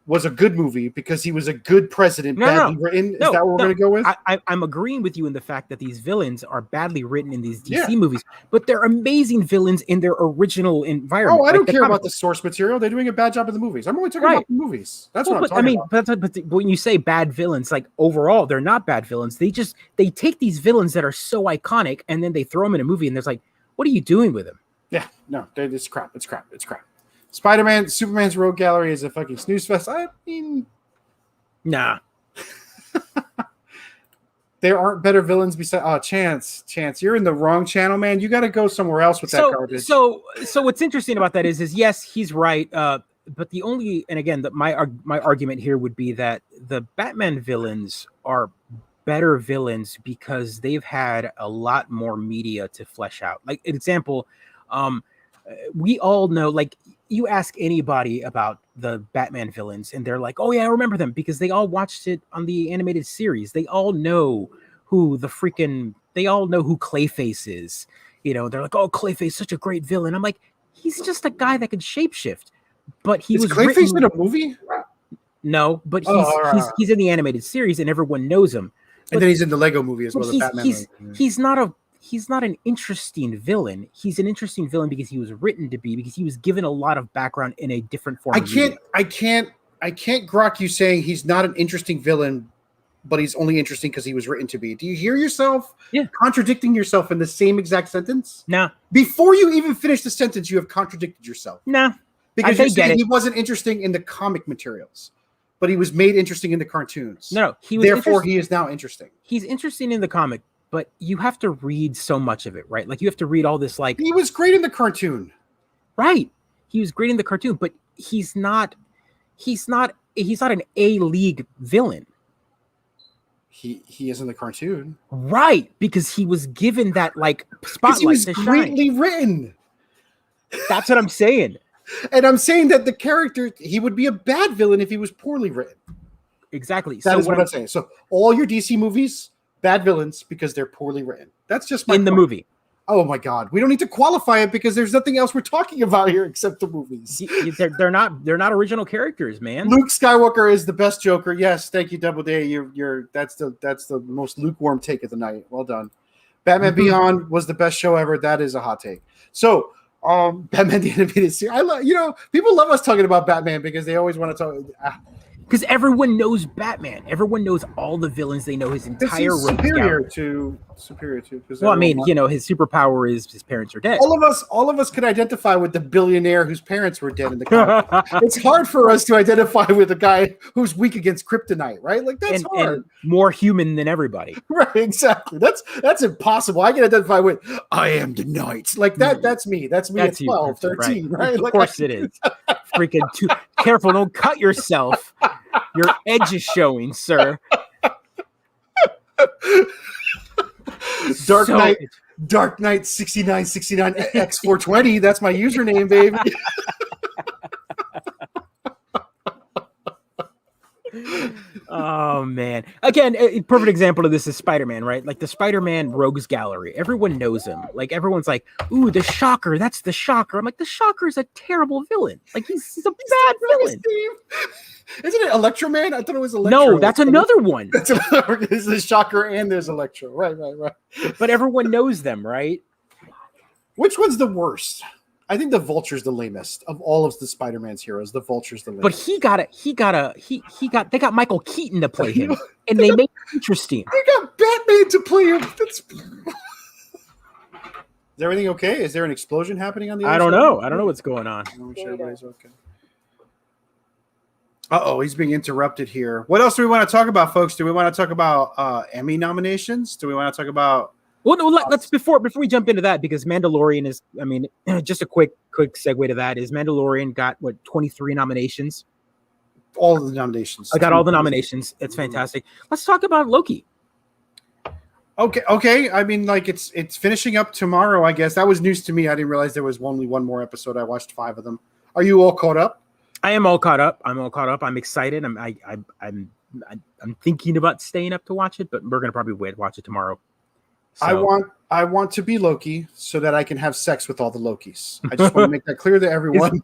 was a good movie because he was a good president, badly written. Is that what we're going to go with? I'm agreeing with you in the fact that these villains are badly written in these DC movies, but they're amazing villains in their original environment. Oh, I don't care about the source material. They're doing a bad job in the movies. I'm only talking about the movies. That's what I'm talking about. But when you say bad villains, like overall, they're not bad villains. They take these villains that are so iconic and then they throw them in a movie and there's like, what are you doing with them? Yeah, no, it's crap. It's crap. Spider-Man, Superman's Rogue Gallery is a fucking snooze fest. I mean, nah. There aren't better villains besides. Chance, you're in the wrong channel, man. You got to go somewhere else with that garbage. So what's interesting about that is yes, he's right. But the only, and again, my argument here would be that the Batman villains are better villains because they've had a lot more media to flesh out. Like an example, we all know, like, you ask anybody about the Batman villains and they're like, oh yeah, I remember them because they all watched it on the animated series. They all know who Clayface is. You know, they're like, oh, Clayface, such a great villain. I'm like, he's just a guy that can shapeshift. But he was Clayface in a movie? No, but he's in the animated series and everyone knows him. And then he's in the Lego movie as well. He's not an interesting villain. He's an interesting villain because he was written to be, because he was given a lot of background in a different form. I can't grok you saying he's not an interesting villain, but he's only interesting because he was written to be. Do you hear yourself contradicting yourself in the same exact sentence? Nah. Before you even finish the sentence, you have contradicted yourself. Nah. Because you're saying he wasn't interesting in the comic materials, but he was made interesting in the cartoons. No, he is now interesting. He's interesting in the comic, but you have to read so much of it, right? Like you have to read all this. Like he was great in the cartoon, right? He was great in the cartoon, but he's not an A-league villain. He is in the cartoon, right? Because he was given that like spotlight. He was greatly written. That's what I'm saying. And I'm saying that the character, he would be a bad villain if he was poorly written. Exactly. That is what I'm saying. So all your DC movies, bad villains because they're poorly written. That's just my point. The movie. Oh my God. We don't need to qualify it because there's nothing else we're talking about here except the movies. They're not original characters, man. Luke Skywalker is the best Joker. Yes, thank you, Double Day. That's the most lukewarm take of the night. Well done. Batman Beyond was the best show ever. That is a hot take. So Batman the Animated Series. People love us talking about Batman because they always want to talk. Because everyone knows Batman. Everyone knows all the villains. They know his entire superior to. Well, I mean, his superpower is his parents are dead. All of us could identify with the billionaire whose parents were dead in the comic. It's hard for us to identify with a guy who's weak against kryptonite, right? Like that's hard. And more human than everybody. Right, exactly. That's impossible. I can identify with I am the knight. Like that. That's me. That's me at 12, 13, right? Of course it is. Freaking careful! Don't cut yourself. Your edge is showing, sir. Dark Knight 6969 X420. That's my username, baby. Oh man! Again, a perfect example of this is Spider-Man, right? Like the Spider-Man Rogues Gallery. Everyone knows him. Like everyone's like, "Ooh, the Shocker! That's the Shocker!" I'm like, the Shocker is a terrible villain. Like he's a bad villain. Isn't it Electro Man? I thought it was Electro. No, that's another one. There's the Shocker and there's Electro. Right. But everyone knows them, right? Which one's the worst? I think the Vulture's the lamest of all of the Spider-Man's heroes. The Vulture's the lamest. But they got Michael Keaton to play him, and they make it interesting. They got Batman to play him. Is everything okay? Is there an explosion happening on the? I don't know. I don't know what's going on. I'm sure everybody's okay. He's being interrupted here. What else do we want to talk about, folks? Do we want to talk about Emmy nominations? Do we want to talk about? Well, no, let's before we jump into that, because Mandalorian is, I mean, just a quick segue to that is Mandalorian got 23 nominations. All of the nominations. I got all the nominations. It's fantastic. Let's talk about Loki. Okay. I mean, like it's finishing up tomorrow. I guess that was news to me. I didn't realize there was only one more episode. I watched 5 of them. Are you all caught up? I am all caught up. I'm excited. I'm thinking about staying up to watch it, but we're gonna probably watch it tomorrow. So. I want to be Loki so that I can have sex with all the Lokis. I just want to make that clear to everyone.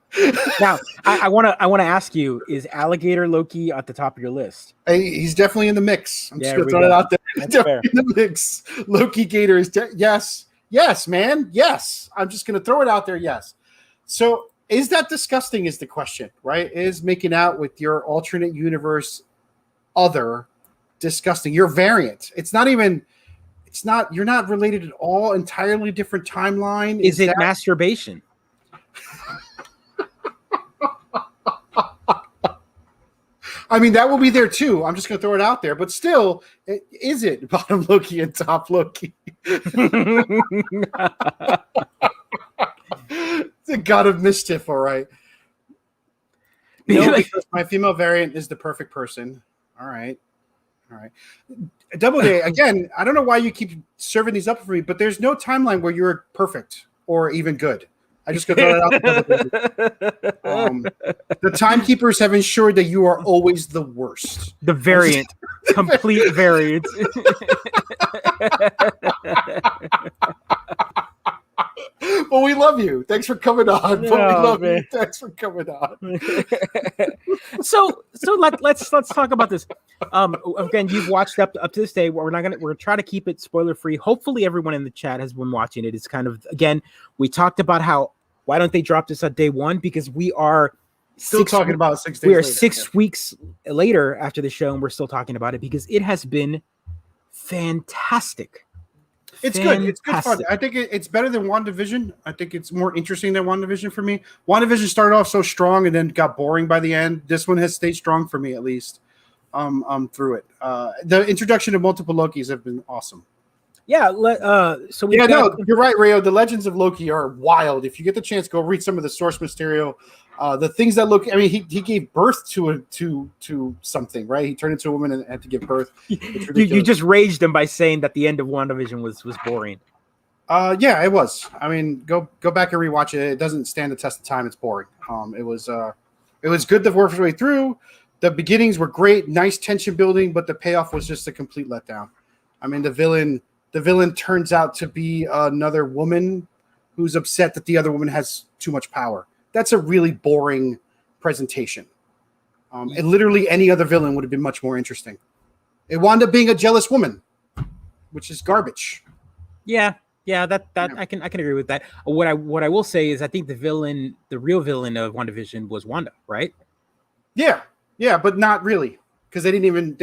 Now, I want to ask you: is Alligator Loki at the top of your list? He's definitely in the mix. I'm just going to throw it out there. That's definitely in the mix. Loki Gator is yes, man, yes. I'm just going to throw it out there. Yes. So, is that disgusting? Is the question, right? Is making out with your alternate universe other disgusting? Your variant. It's not even. It's not. You're not related at all. Entirely different timeline. Is it masturbation? I mean, that will be there too. I'm just going to throw it out there. But still, is it bottom Loki and top Loki? It's a god of mischief, all right. No, because my female variant is the perfect person. All right. Double Day, again, I don't know why you keep serving these up for me, but there's no timeline where you're perfect or even good. I just got to throw that out. The timekeepers have ensured that you are always the worst. The variant. Complete variant. Well, we love you. Thanks for coming on. We love you. Thanks for coming on. So let's talk about this. Again, you've watched up to this day. We're going to try to keep it spoiler free. Hopefully, everyone in the chat has been watching it. It's kind of, again, we talked about why don't they drop this on day one, because we are still talking about 6 days. We are later. 6 weeks later after the show, and we're still talking about it because it has been fantastic. It's good. It's good fun. I think it's better than WandaVision. I think it's more interesting than WandaVision for me. WandaVision started off so strong and then got boring by the end. This one has stayed strong for me, at least. Through it. The introduction of multiple Lokis have been awesome. Yeah. So you're right, Rayo. The legends of Loki are wild. If you get the chance, go read some of the source material. The things that Loki, I mean, he gave birth to something, right? He turned into a woman and had to give birth. You just raged him by saying that the end of WandaVision was boring. Yeah, it was. I mean, go back and rewatch it. It doesn't stand the test of time. It's boring. It was good to work its way through. The beginnings were great, nice tension building, but the payoff was just a complete letdown. I mean, the villain turns out to be another woman who's upset that the other woman has too much power. That's a really boring presentation. And literally any other villain would have been much more interesting. It wound up being a jealous woman, which is garbage. Yeah, that I can agree with that. What I will say is I think the real villain of WandaVision was Wanda, right? Yeah, but not really, because they didn't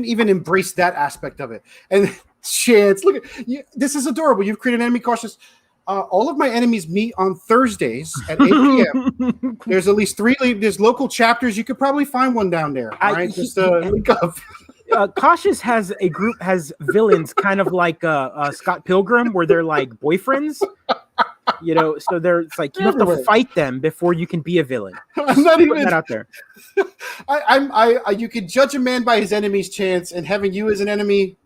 even embrace that aspect of it. And shit, look at you, this is adorable. You've created an enemy cautious. All of my enemies meet on Thursdays at 8 p.m. There's at least 3. There's local chapters. You could probably find one down there. All right, just link up. Cautious has villains kind of like Scott Pilgrim, where they're like boyfriends. You know, so it's like you have to fight them before you can be a villain. I'm not even that out there. You can judge a man by his enemy's chance, and having you as an enemy,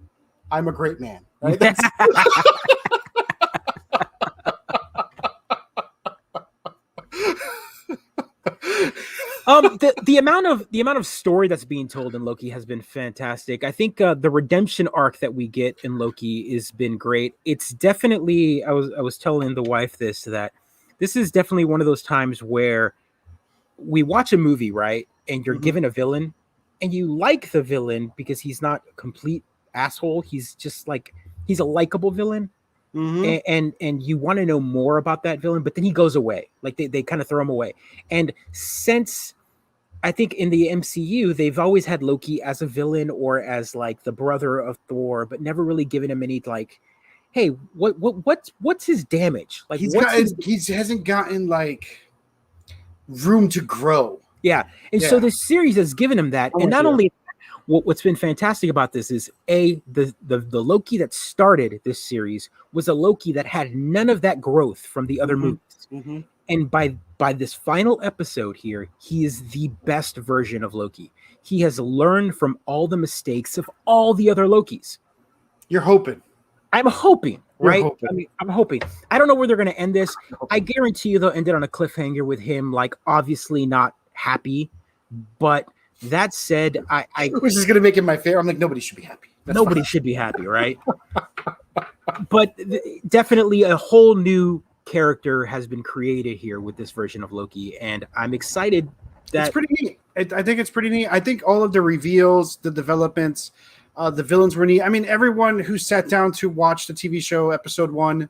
I'm a great man. Right? The amount of story that's being told in Loki has been fantastic. I think the redemption arc that we get in Loki has been great. It's definitely I was telling the wife that this is definitely one of those times where we watch a movie, right? And you're given a villain and you like the villain because he's not a complete asshole. He's just like he's a likable villain. And you want to know more about that villain, but then he goes away. Like they kind of throw him away. And since I think in the MCU, they've always had Loki as a villain or as like the brother of Thor, but never really given him any like, hey, what's his damage? Like he hasn't gotten like room to grow. Yeah. And so the series has given him that. And not only what's been fantastic about this is the Loki that started this series was a Loki that had none of that growth from the other movies. Mm-hmm. And by this final episode here, he is the best version of Loki. He has learned from all the mistakes of all the other Lokis. You're hoping. I'm hoping, right? Hoping. I mean, I'm hoping. I don't know where they're going to end this. I guarantee you they'll end it on a cliffhanger with him, like, obviously not happy. But that said, which is going to make him my favorite. I'm like, nobody should be happy. Nobody should be happy, right? But definitely a whole new character has been created here with this version of Loki, and I'm excited. It's pretty neat. I think it's pretty neat. I think all of the reveals, the developments, the villains were neat. I mean, everyone who sat down to watch the TV show episode 1,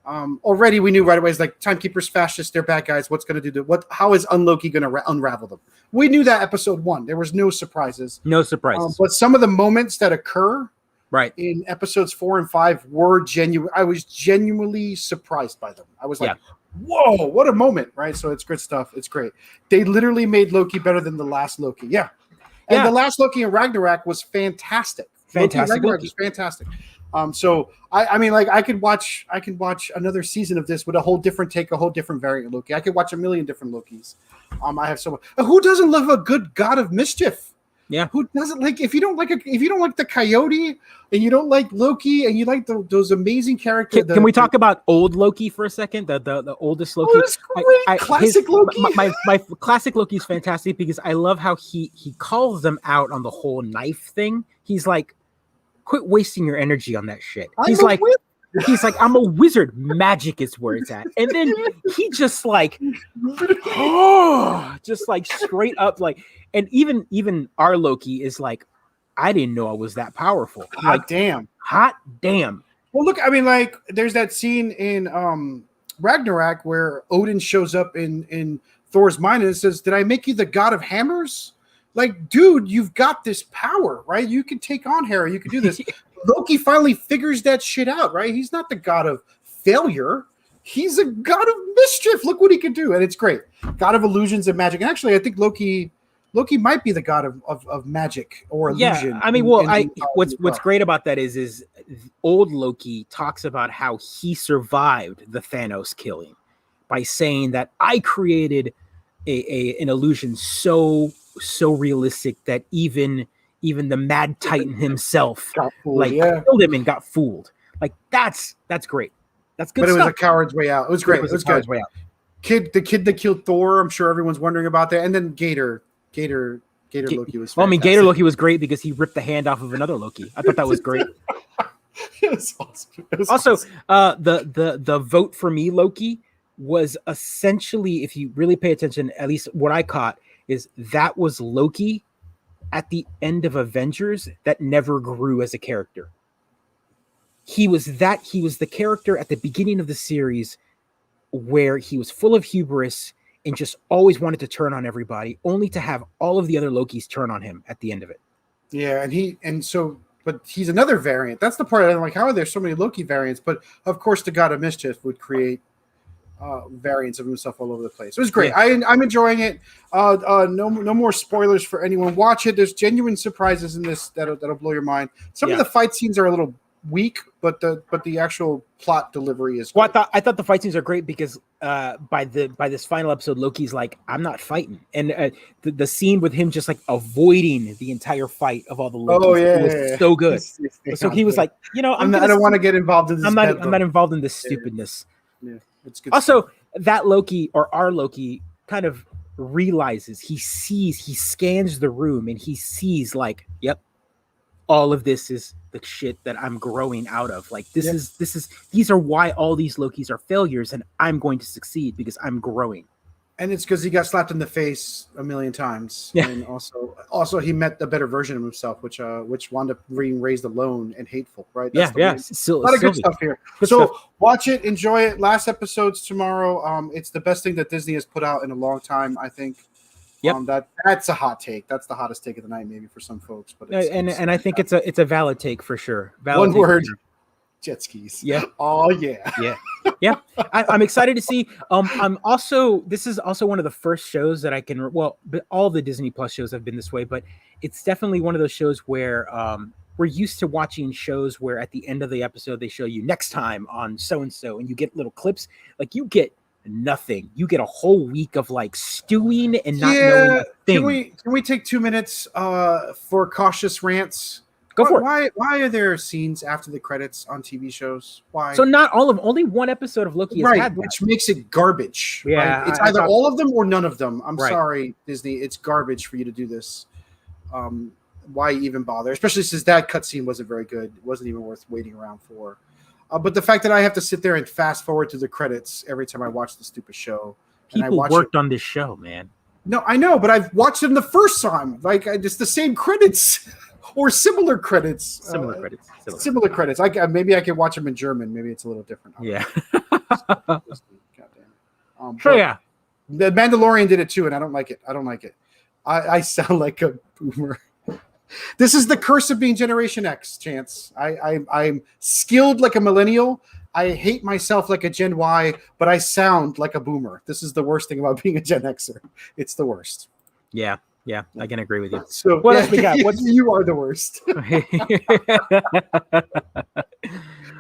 already we knew right away, it's like timekeepers, fascists, they're bad guys. What's going to do? How is Loki going to unravel them? We knew that episode 1. There was no surprises. No surprises. But some of the moments that occur right in episodes 4 and 5 were genuine. I was genuinely surprised by them. I was like, whoa, what a moment, right? So it's good stuff. It's great. They literally made Loki better than the last Loki. Yeah. And the last Loki in Ragnarok was fantastic. Fantastic. Loki was fantastic. So I mean, like, I can watch another season of this with a whole different take, a whole different variant of Loki. I could watch a million different Lokis. I have so much. Who doesn't love a good god of mischief? Yeah. Who doesn't like, if you don't like the Coyote and you don't like Loki and you like those amazing characters. Can we talk about old Loki for a second? The oldest Loki. Classic Loki. My classic Loki is fantastic because I love how he calls them out on the whole knife thing. He's like, quit wasting your energy on that shit. He's like, I'm a wizard. Magic is where it's at. And then he just like, just like straight up like, and even our Loki is like, I didn't know I was that powerful. Hot damn. Well, look, I mean, like, there's that scene in Ragnarok where Odin shows up in Thor's mind and says, "Did I make you the god of hammers?" Like, dude, you've got this power, right? You can take on Hera. You can do this. Loki finally figures that shit out, right? He's not the god of failure. He's a god of mischief. Look what he can do. And it's great. God of illusions and magic. And actually, I think Loki might be the god of magic or illusion. Yeah, I mean, what's great about that is old Loki talks about how he survived the Thanos killing by saying that I created an illusion so realistic that even the Mad Titan himself killed him and got fooled. Like, that's great. That's good. But it stuff. was a coward's way out. It was great. It was good. Way out. The kid that killed Thor. I'm sure everyone's wondering about that. And then Gator Loki was fantastic. Well, I mean, Gator Loki was great because he ripped the hand off of another Loki. I thought that was great. It was awesome. Also, the vote for me Loki was essentially, if you really pay attention, at least what I caught is that was Loki at the end of Avengers that never grew as a character. He was the character at the beginning of the series where he was full of hubris and just always wanted to turn on everybody, only to have all of the other Lokis turn on him at the end of it. Yeah, but he's another variant. That's the part I'm like, how are there so many Loki variants? But of course, the God of Mischief would create variants of himself all over the place. It was great. Yeah. I'm enjoying it. No more spoilers for anyone. Watch it. There's genuine surprises in this that'll blow your mind. Some of the fight scenes are a little weak, but the actual plot delivery is great. Well, I thought the fight scenes are great because by this final episode, Loki's like, I'm not fighting, and the scene with him just like avoiding the entire fight of all the Lokis was so good. So he was like, I don't want to get involved in this. I'm not involved in this stupidness. Yeah. It's good also, stuff. That Loki or our Loki kind of realizes, he scans the room and he sees like, yep, all of this is the shit that I'm growing out of. Like these are why all these Lokis are failures, and I'm going to succeed because I'm growing. And it's because he got slapped in the face a million times. Yeah. And also he met the better version of himself, which wound up being raised alone and hateful, right? That's a lot of good stuff here. Watch it, enjoy it. Last episode's tomorrow. It's the best thing that Disney has put out in a long time, I think. Yep. That's a hot take. That's the hottest take of the night, maybe for some folks. But and I think it's a valid take for sure. One word. jet skis. Yeah. Oh yeah. Yeah. I'm excited to see. This is also one of the first shows that I can. Well, but all the Disney Plus shows have been this way, but it's definitely one of those shows where we're used to watching shows where at the end of the episode they show you next time on so and so, and you get little clips. Like you get nothing. You get a whole week of like stewing and not knowing a thing. Can we take 2 minutes for cautious rants? Go for it. Why are there scenes after the credits on TV shows? Why? So not all of only one episode of Loki has had that. Which makes it garbage. Yeah, right? It's either all of them or none of them. I'm Right. sorry, Disney. It's garbage for you to do this. Why even bother? Especially since that cutscene wasn't very good. It wasn't even worth waiting around for. But the fact that I have to sit there and fast forward to the credits every time I watch the stupid show. People worked on this show, man. No, I know, but I've watched it the first time. Like it's the same credits or similar credits. Similar credits. Similar credits. Maybe I can watch them in German. Maybe it's a little different. Yeah. Sure. Yeah. The Mandalorian did it too, and I don't like it. I sound like a boomer. This is the curse of being Generation X, Chance. I'm skilled like a millennial. I hate myself like a Gen Y, but I sound like a boomer. This is the worst thing about being a Gen Xer. It's the worst. Yeah, I can agree with you. So what else we got? You are the worst.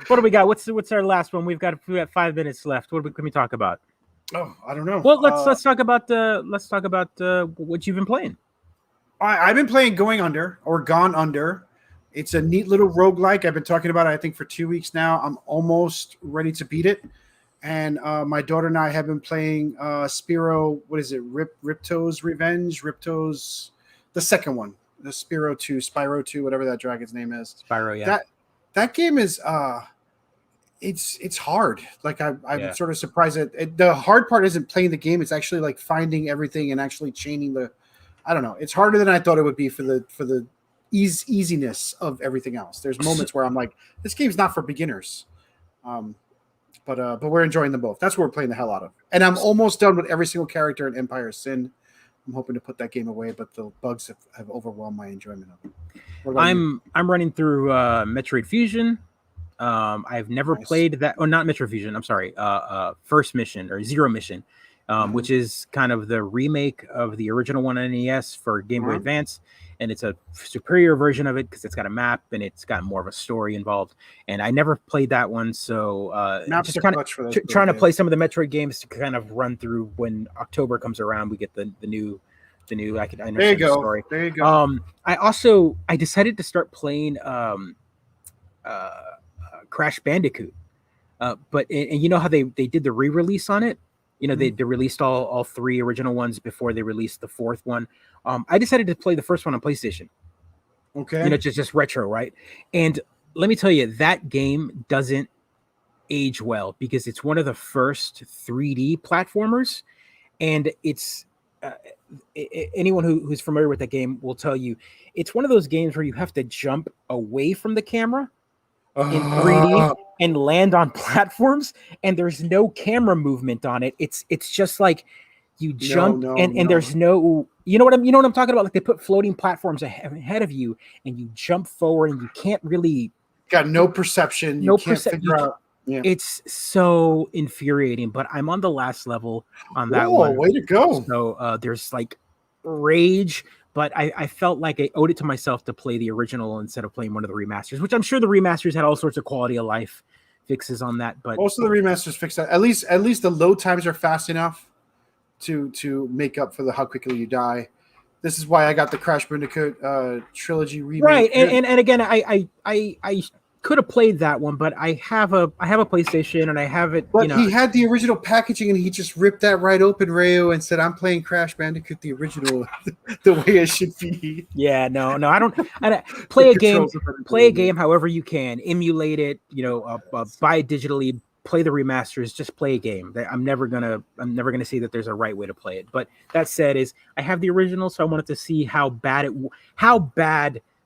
What do we got? What's our last one? We've got 5 minutes left. What can we talk about? Oh, I don't know. Well, let's talk about what you've been playing. I've been playing Going Under or Gone Under. It's a neat little roguelike. I've been talking about it, I think, for 2 weeks now. I'm almost ready to beat it. And my daughter and I have been playing Spyro, what is it? Ripto's Revenge? Ripto's, the second one. The Spyro 2, whatever that dragon's name is. Spyro, yeah. That game is, it's hard. Like I'm sort of surprised that the hard part isn't playing the game. It's actually like finding everything and actually chaining I don't know. It's harder than I thought it would be for the easiness of everything else. There's moments where I'm like, this game's not for beginners. But we're enjoying them both. That's what we're playing the hell out of. And I'm almost done with every single character in Empire Sin. I'm hoping to put that game away, but the bugs have overwhelmed my enjoyment of it. I'm running through Metroid Fusion. I've never played that. Oh, not Metroid Fusion. I'm sorry. First Mission or Zero Mission. Which is kind of the remake of the original one on NES for Game Boy Advance. And it's a superior version of it because it's got a map and it's got more of a story involved. And I never played that one. So just kind of trying to play some of the Metroid games to kind of run through when October comes around. We get the new I understand the story. There you go. I decided to start playing Crash Bandicoot. But you know how they did the re-release on it? You know, they released all three original ones before they released the fourth one. I decided to play the first one on PlayStation. Okay. You know, just retro, right? And let me tell you, that game doesn't age well because it's one of the first 3D platformers. And it's anyone who's familiar with that game will tell you, it's one of those games where you have to jump away from the camera in 3D and land on platforms, and there's no camera movement on it. It's just like you jump and there's no, you know what I'm talking about? Like they put floating platforms ahead of you and you jump forward and you can't really got no perception. You can't figure out. Yeah. It's so infuriating, but I'm on the last level on that one. Way to go. So there's like rage. But I felt like I owed it to myself to play the original instead of playing one of the remasters, which I'm sure the remasters had all sorts of quality of life fixes on that. But most of the remasters fix that. At least the load times are fast enough to make up for how quickly you die. This is why I got the Crash Bandicoot trilogy remake. Right, and again, I could have played that one, but I have a PlayStation and I have it. But he had the original packaging and he just ripped that right open, Rayo, and said, "I'm playing Crash Bandicoot the original, the way it should be." Yeah, no, I don't play a game. Play a game however you can, emulate it. You know, buy it digitally. Play the remasters. Just play a game. I'm never gonna say that there's a right way to play it. But that said, I have the original, so I wanted to see how bad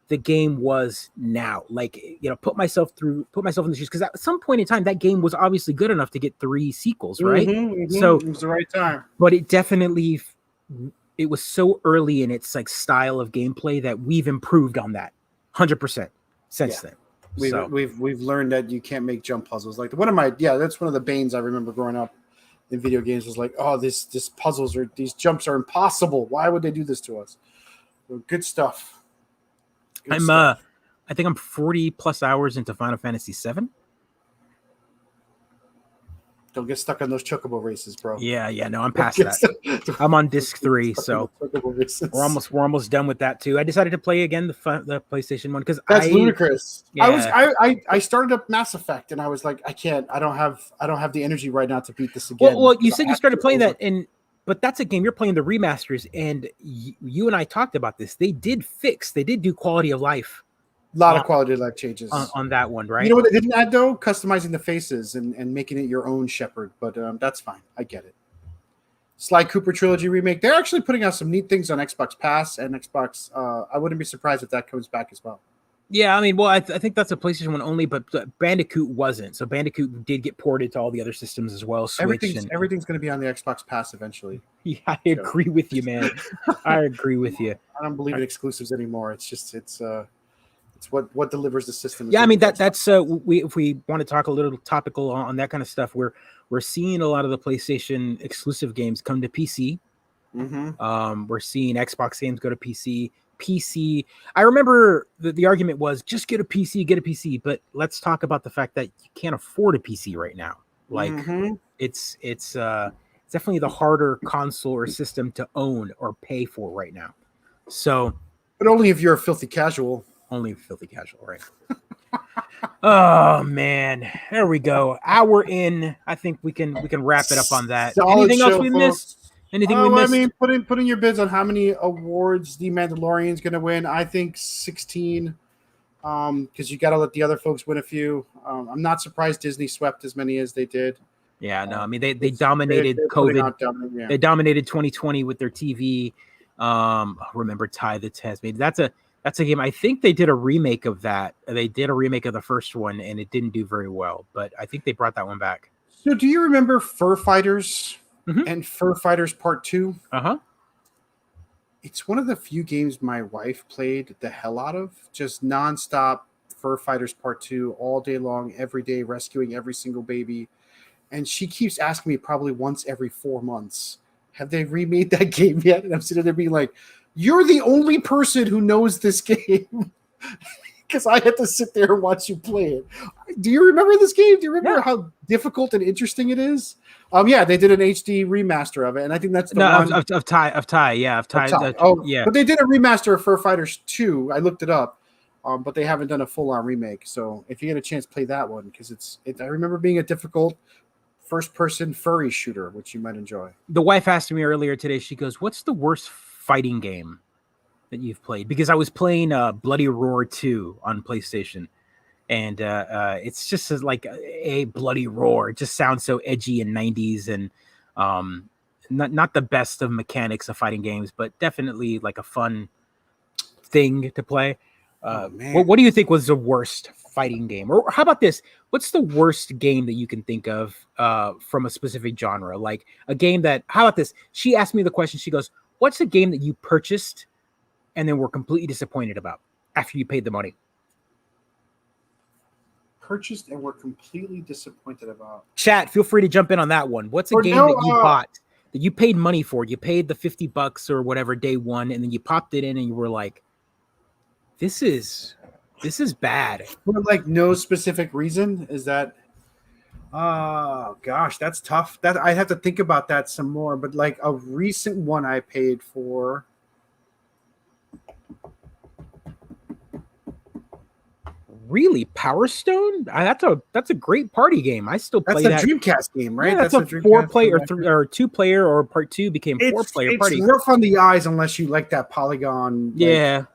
the game was now. Like, you know, put myself in the shoes, because at some point in time that game was obviously good enough to get 3 sequels, right? So it was the right time. But it definitely, it was so early in its like style of gameplay that we've improved on that 100% since then. We've learned that you can't make jump puzzles. Like that's one of the banes I remember growing up in video games was like, oh, these puzzles these jumps are impossible. Why would they do this to us? Well, good stuff. I think I'm 40 plus hours into Final Fantasy VII. Don't get stuck on those chocobo races, bro. Yeah, no, I'm past that. I'm on disc 3, so we're almost done with that too. I decided to play again the PlayStation 1 because that's ludicrous. Yeah. I started up Mass Effect and I was like, I don't have the energy right now to beat this again. Well, you said you started playing that, but that's a game you're playing the remasters, and you and I talked about this. They did do quality of life. A lot of quality of life changes on that one, right? You know what they didn't add though? Customizing the faces and making it your own Shepard, but that's fine. I get it. Sly Cooper Trilogy remake. They're actually putting out some neat things on Xbox Pass and Xbox. I wouldn't be surprised if that comes back as well. Yeah, I mean, well, I think that's a PlayStation 1 only, but Bandicoot wasn't. So Bandicoot did get ported to all the other systems as well. Everything's going to be on the Xbox Pass eventually. Yeah, I agree with you, man. I agree with you. I don't believe in exclusives anymore. It's what delivers the system. Yeah, I mean that's if we want to talk a little topical on that kind of stuff, we're seeing a lot of the PlayStation exclusive games come to PC. Mm-hmm. We're seeing Xbox games go to PC. I remember the argument was just get a PC, but let's talk about the fact that you can't afford a PC right now. Like it's definitely the harder console or system to own or pay for right now. So, but only if you're a filthy casual. Only filthy casual, right? Oh man, there we go. Hour in. I think we can wrap it up on that. Anything else we missed? Anything we missed? I mean, put in your bids on how many awards The Mandalorian's going to win. I think 16, because you got to let the other folks win a few. I'm not surprised Disney swept as many as they did. Yeah, no, I mean they dominated COVID. They dominated 2020 with their TV. Remember Ty the Tasmanian. That's a game. I think they did a remake of that. They did a remake of the first one, and it didn't do very well. But I think they brought that one back. So, do you remember Fur Fighters and Fur Fighters Part 2? It's one of the few games my wife played the hell out of. Just nonstop Fur Fighters Part 2 all day long, every day, rescuing every single baby. And she keeps asking me probably once every 4 months, have they remade that game yet? And I'm sitting there being like, you're the only person who knows this game because I had to sit there and watch you play it. Do you remember this game? Do you remember how difficult and interesting it is? Yeah, they did an HD remaster of it, and I think that's the one of Ty. Yeah, of Ty. Yeah, but they did a remaster of Fur Fighters 2. I looked it up, but they haven't done a full-on remake. So if you get a chance, play that one because I remember being a difficult first-person furry shooter, which you might enjoy. The wife asked me earlier today. She goes, "What's the worst fighting game that you've played?" Because I was playing Bloody Roar 2 on PlayStation, and it's just like a Bloody Roar. It just sounds so edgy and 90s, and not the best of mechanics of fighting games, but definitely like a fun thing to play. What do you think was the worst fighting game? Or how about this? What's the worst game that you can think of from a specific genre? Like a game that, how about this? She asked me the question. She goes, what's a game that you purchased and then were completely disappointed about after you paid the money? Purchased and were completely disappointed about. Chat, feel free to jump in on that one. What's a game that you bought that you paid money for? You paid the $50 or whatever day one, and then you popped it in and you were like, this is bad. For like no specific reason? Is that... Oh gosh, that's tough. That I have to think about that some more. But like a recent one I paid for. Really, Power Stone? That's a great party game. I still play that. That's a Dreamcast game, right? Yeah, that's a 4-player or 2-player, or part 2 became 4-player party. It's rough on the eyes unless you like that polygon. Yeah.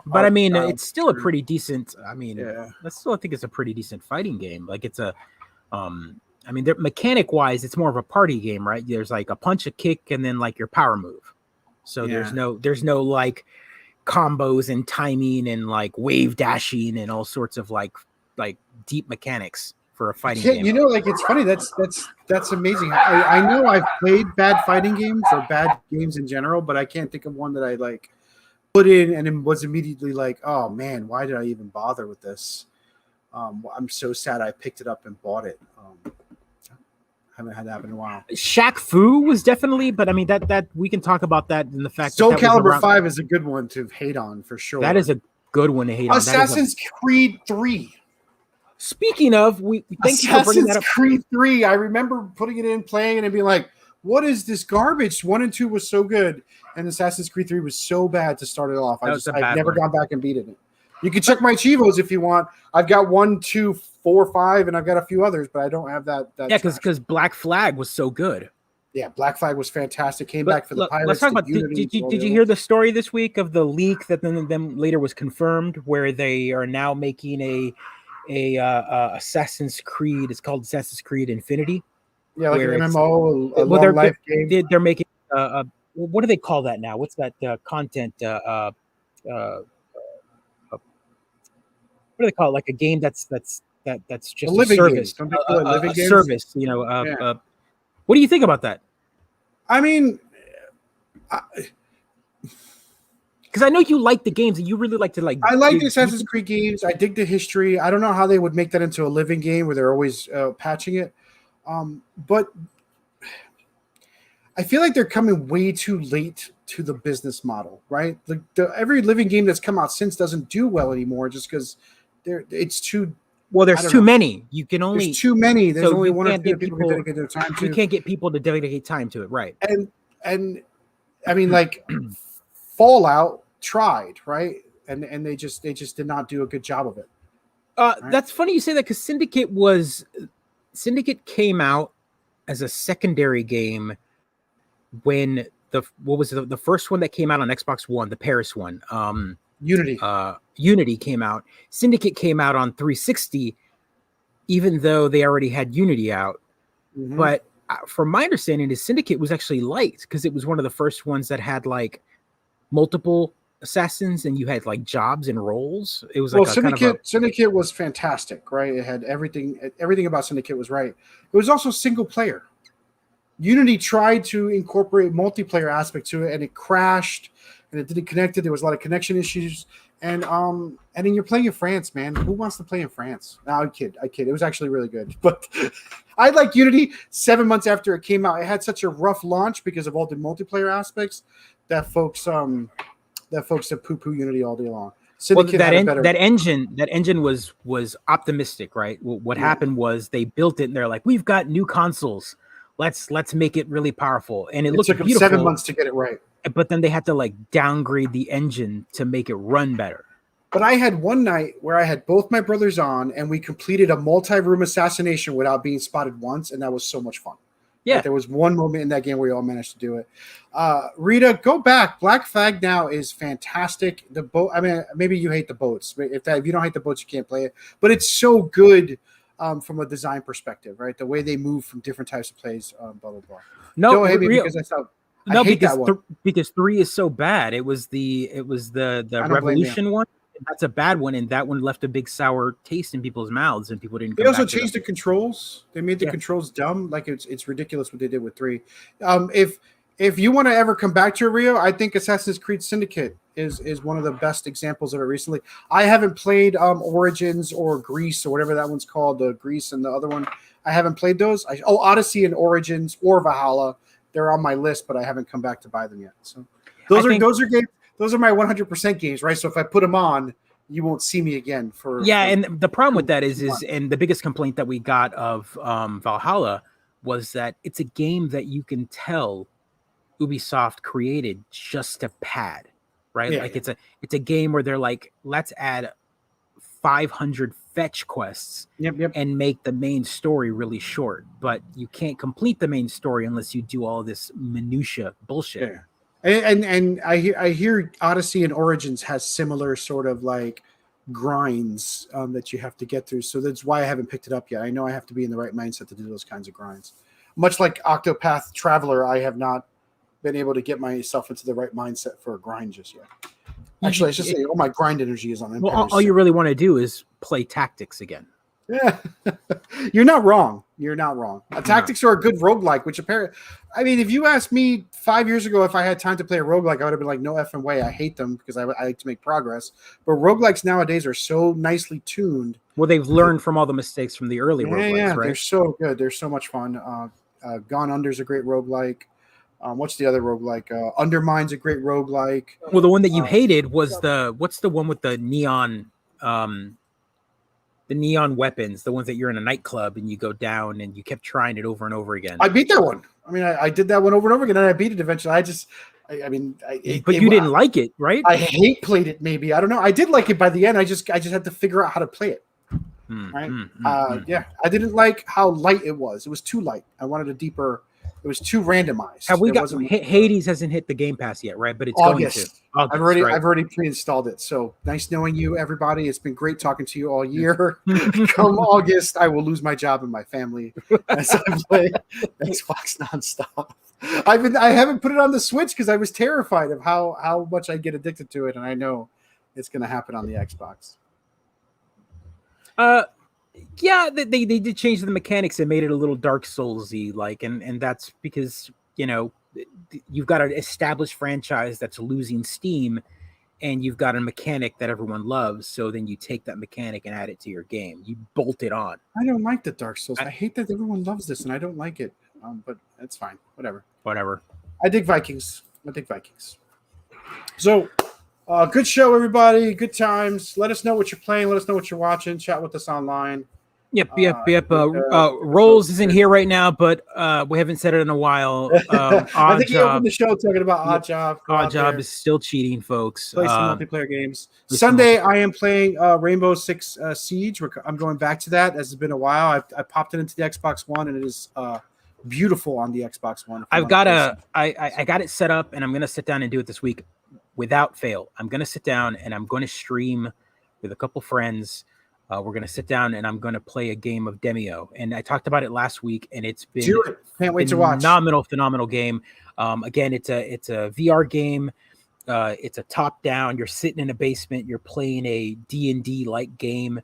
But I mean, it's still a pretty decent. I mean, I think it's a pretty decent fighting game. Like it's a. I mean, mechanic wise, it's more of a party game, right? There's like a punch, a kick, and then like your power move. So there's no like combos and timing and like wave dashing and all sorts of like deep mechanics for a fighting game. You know, like it's funny. That's amazing. I know I've played bad fighting games or bad games in general, but I can't think of one that I like put in and was immediately like, oh man, why did I even bother with this? I'm so sad I picked it up and bought it. Haven't had that happen in a while. Shaq Fu was definitely, but I mean that we can talk about that in the fact Soul that Calibur 5 is a good one to hate on for sure. That is a good one to hate on. Assassin's Creed 3. Speaking of, we thank you for bringing that up. Assassin's Creed 3. I remember putting it in, playing it, and being like, "What is this garbage?" 1 and 2 was so good, and Assassin's Creed 3 was so bad to start it off. I've never gone back and beaten it. You can check my Chivos if you want. I've got 1, 2, 4, 5, and I've got a few others, but I don't have that. Yeah, because Black Flag was so good. Yeah, Black Flag was fantastic. Came back for the Pirates. Let's talk about. Did you hear the story this week of the leak that then later was confirmed, where they are now making a Assassin's Creed? It's called Assassin's Creed Infinity. Yeah, like an MMO, a long life game. They're making what do they call that now? What's that content? What do they call it? Like a game that's just a service, a service. You know, what do you think about that? I mean, because I know you like the games and you really like to like. I like the Assassin's Creed games. I dig the history. I don't know how they would make that into a living game where they're always patching it, but I feel like they're coming way too late to the business model, right? Like every living game that's come out since doesn't do well anymore, just because it's too. Well, there's too many. You can only there's too many. There's only one or two people who dedicate their time to. You can't get people to dedicate time to it, right? And I mean, like Fallout tried, right? And they just did not do a good job of it. Right? That's funny you say that, because Syndicate came out as a secondary game when the first one that came out on Xbox One, the Paris one. Unity came out. Syndicate came out on 360, even though they already had Unity out. Mm-hmm. But from my understanding, is Syndicate was actually liked because it was one of the first ones that had like multiple assassins and you had like jobs and roles. It was like Syndicate was fantastic, right? It had everything about Syndicate was right. It was also single player. Unity tried to incorporate multiplayer aspect to it, and it crashed, and it didn't connect it. There was a lot of connection issues, and then you're playing in France, man. Who wants to play in France? No, I kid. It was actually really good, but I like Unity. 7 months after it came out, it had such a rough launch because of all the multiplayer aspects that folks that poo-poo Unity all day long. Syndicate that engine was optimistic, right? What happened was they built it, and they're like, we've got new consoles. Let's make it really powerful, and it looked took beautiful. 7 months to get it right. But then they had to like downgrade the engine to make it run better. But I had one night where I had both my brothers on, and we completed a multi-room assassination without being spotted once, and that was so much fun. Yeah, there was one moment in that game where we all managed to do it. Rita, go back. Black Flag now is fantastic. The boat. I mean, maybe you hate the boats. If you don't hate the boats, you can't play it. But it's so good. From a design perspective, right? The way they move from different types of plays, blah blah blah. No, because 3 is so bad. It was the Revolution one. That's a bad one, and that one left a big sour taste in people's mouths, and people didn't. They also changed the controls. They made the controls dumb. Like it's ridiculous what they did with 3. If you want to ever come back to Rio, I think Assassin's Creed Syndicate is one of the best examples of it recently. I haven't played Origins or Greece or whatever that one's called, Greece and the other one. I haven't played those. Odyssey and Origins or Valhalla. They're on my list, but I haven't come back to buy them yet. So those are games. Those are my 100% games, right? So if I put them on, you won't see me again and the problem with that is and the biggest complaint that we got of Valhalla was that it's a game that you can tell Ubisoft created just to pad, right? Yeah, it's a game where they're like, let's add 500 fetch quests and make the main story really short, but you can't complete the main story unless you do all this minutia bullshit. And I hear Odyssey and Origins has similar sort of like grinds that you have to get through, so that's why I haven't picked it up yet. I know I have to be in the right mindset to do those kinds of grinds. Much like Octopath Traveler, I have not been able to get myself into the right mindset for a grind just yet. Actually, I should say, my grind energy is on Empire. All you really want to do is play tactics again. Yeah. You're not wrong. You're not wrong. Tactics are a good roguelike, which apparently, I mean, if you asked me 5 years ago if I had time to play a roguelike, I would have been like, no effing way. I hate them because I like to make progress. But roguelikes nowadays are so nicely tuned. Well, they've learned from all the mistakes from the early roguelikes, right? They're so good. They're so much fun. Gone Under's a great roguelike. What's the other roguelike? Undermine's a great roguelike. Well, the one that you hated was what's the one with the neon weapons, the ones that you're in a nightclub and you go down and you kept trying it over and over again. I beat that one. I mean, I did that one over and over again, and I beat it eventually. But you didn't like it, right? I hate played it. Maybe I don't know. I did like it by the end. I just had to figure out how to play it. Right? Yeah, I didn't like how light it was. It was too light. I wanted a deeper. It was too randomized. Have we got Hades hasn't hit the Game Pass yet, right? But it's August. Going to. August, I've already pre-installed it. So nice knowing you, everybody. It's been great talking to you all year. Come August, I will lose my job and my family as I play Xbox nonstop. I haven't put it on the Switch because I was terrified of how much I get addicted to it, and I know it's going to happen on the Xbox. Yeah, they did change the mechanics and made it a little Dark Souls-y, like, and that's because, you know, you've got an established franchise that's losing steam, and you've got a mechanic that everyone loves, so then you take that mechanic and add it to your game. You bolt it on. I don't like the Dark Souls. I hate that everyone loves this, and I don't like it, but it's fine. Whatever. I dig Vikings. So... good show, everybody. Good times. Let us know what you're playing. Let us know what you're watching. Chat with us online. Yep. Rolls isn't here right now, but we haven't said it in a while. I think he opened the show talking about Odd Job. Odd Job is still cheating, folks. Play some multiplayer games. Sunday, I am playing Rainbow Six Siege. I'm going back to that, as it's been a while. I popped it into the Xbox One, and it is beautiful on the Xbox One. I got it set up, and I'm going to sit down and do it this week. Without fail, I'm going to sit down and I'm going to stream with a couple friends. We're going to sit down and I'm going to play a game of Demio. And I talked about it last week, and it's been Can't wait to watch. Phenomenal game. Again, it's a VR game. It's a top down. You're sitting in a basement. You're playing a D&D like game.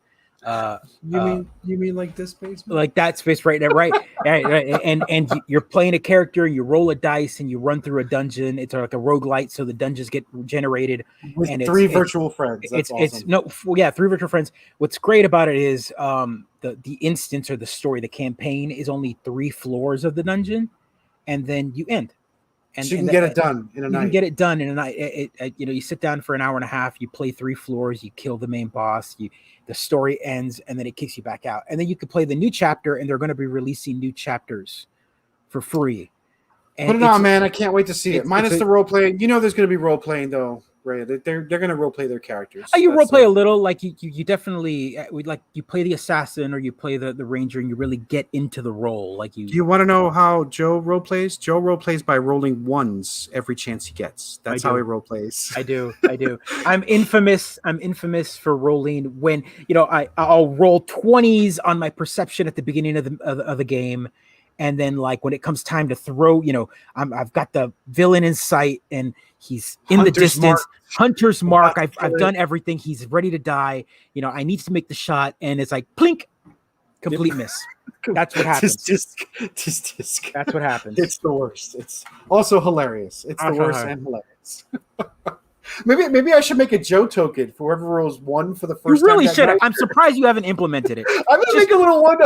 You mean like this basement? Like that space right there, right? Right. And you're playing a character, you roll a dice and you run through a dungeon. It's like a roguelite, so the dungeons get generated with three virtual friends. That's awesome. Three virtual friends. What's great about it is the instance or the story, the campaign is only 3 floors of the dungeon, and then you end. And so you can get it done in a night. You can get it done in a night. You sit down for an hour and a half, you play 3 floors, you kill the main boss, the story ends, and then it kicks you back out. And then you could play the new chapter, and they're going to be releasing new chapters for free. And put it on, man. I can't wait to see it. Minus the role playing. You know there's going to be role playing, though, Ray. They're going to role play their characters. You role play a little. Like you definitely you play the assassin or you play the ranger, and you really get into the role. Do you want to know how Joe role plays? Joe role plays by rolling ones every chance he gets. That's how he role plays. I do. I'm infamous for rolling when I'll roll 20s on my perception at the beginning of the game. And then, when it comes time to throw, I've got the villain in sight, and he's in the distance. Hunter's mark. I've done everything. He's ready to die. I need to make the shot, and it's like plink, complete miss. That's what happens. Just That's what happens. It's the worst. It's also hilarious. It's the worst and hilarious. Maybe I should make a Joe token for whoever rolls 1 for the first time. You really should. I'm surprised you haven't implemented it. I'm gonna make a little one.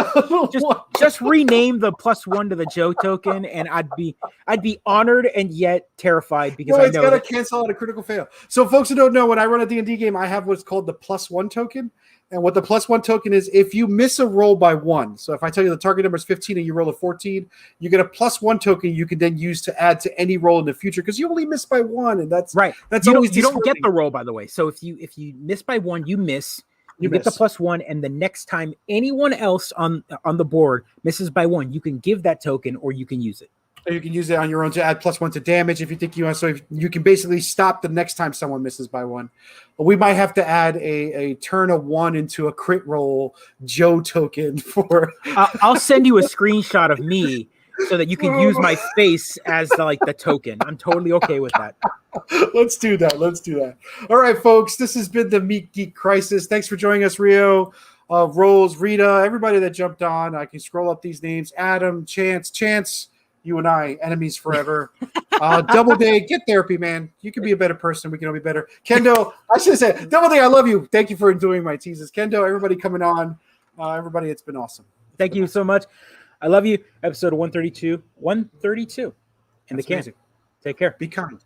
Just rename the +1 to the Joe token, and I'd be honored and yet terrified because I know it's gotta cancel out a critical fail. So folks who don't know, when I run a D&D game, I have what's called the +1 token. And what the +1 token is, if you miss a roll by 1, so if I tell you the target number is 15 and you roll a 14, you get a +1 token you can then use to add to any roll in the future because you only miss by 1, and that's right. That's you don't get the roll, by the way. So if you miss by 1, you miss. You get the +1, and the next time anyone else on the board misses by 1, you can give that token or you can use it. Or you can use it on your own to add +1 to damage if you think you want. So you can basically stop the next time someone misses by 1. We might have to add a turn of 1 into a crit roll Joe token for. I'll send you a screenshot of me so that you can use my face as the token. I'm totally okay with that. Let's do that. All right, folks. This has been the Mid-Geek Crisis. Thanks for joining us, Rio. Rose, Rita, everybody that jumped on. I can scroll up these names. Adam, Chance, you and I, enemies forever. Double Day, get therapy, man. You can be a better person. We can all be better. Kendo, I should have said, Double Day, I love you. Thank you for doing my teases. Kendo, everybody coming on. Everybody, it's been awesome. Thank you so much. I love you. Episode 132. 132 in the can. Amazing. Take care. Be kind.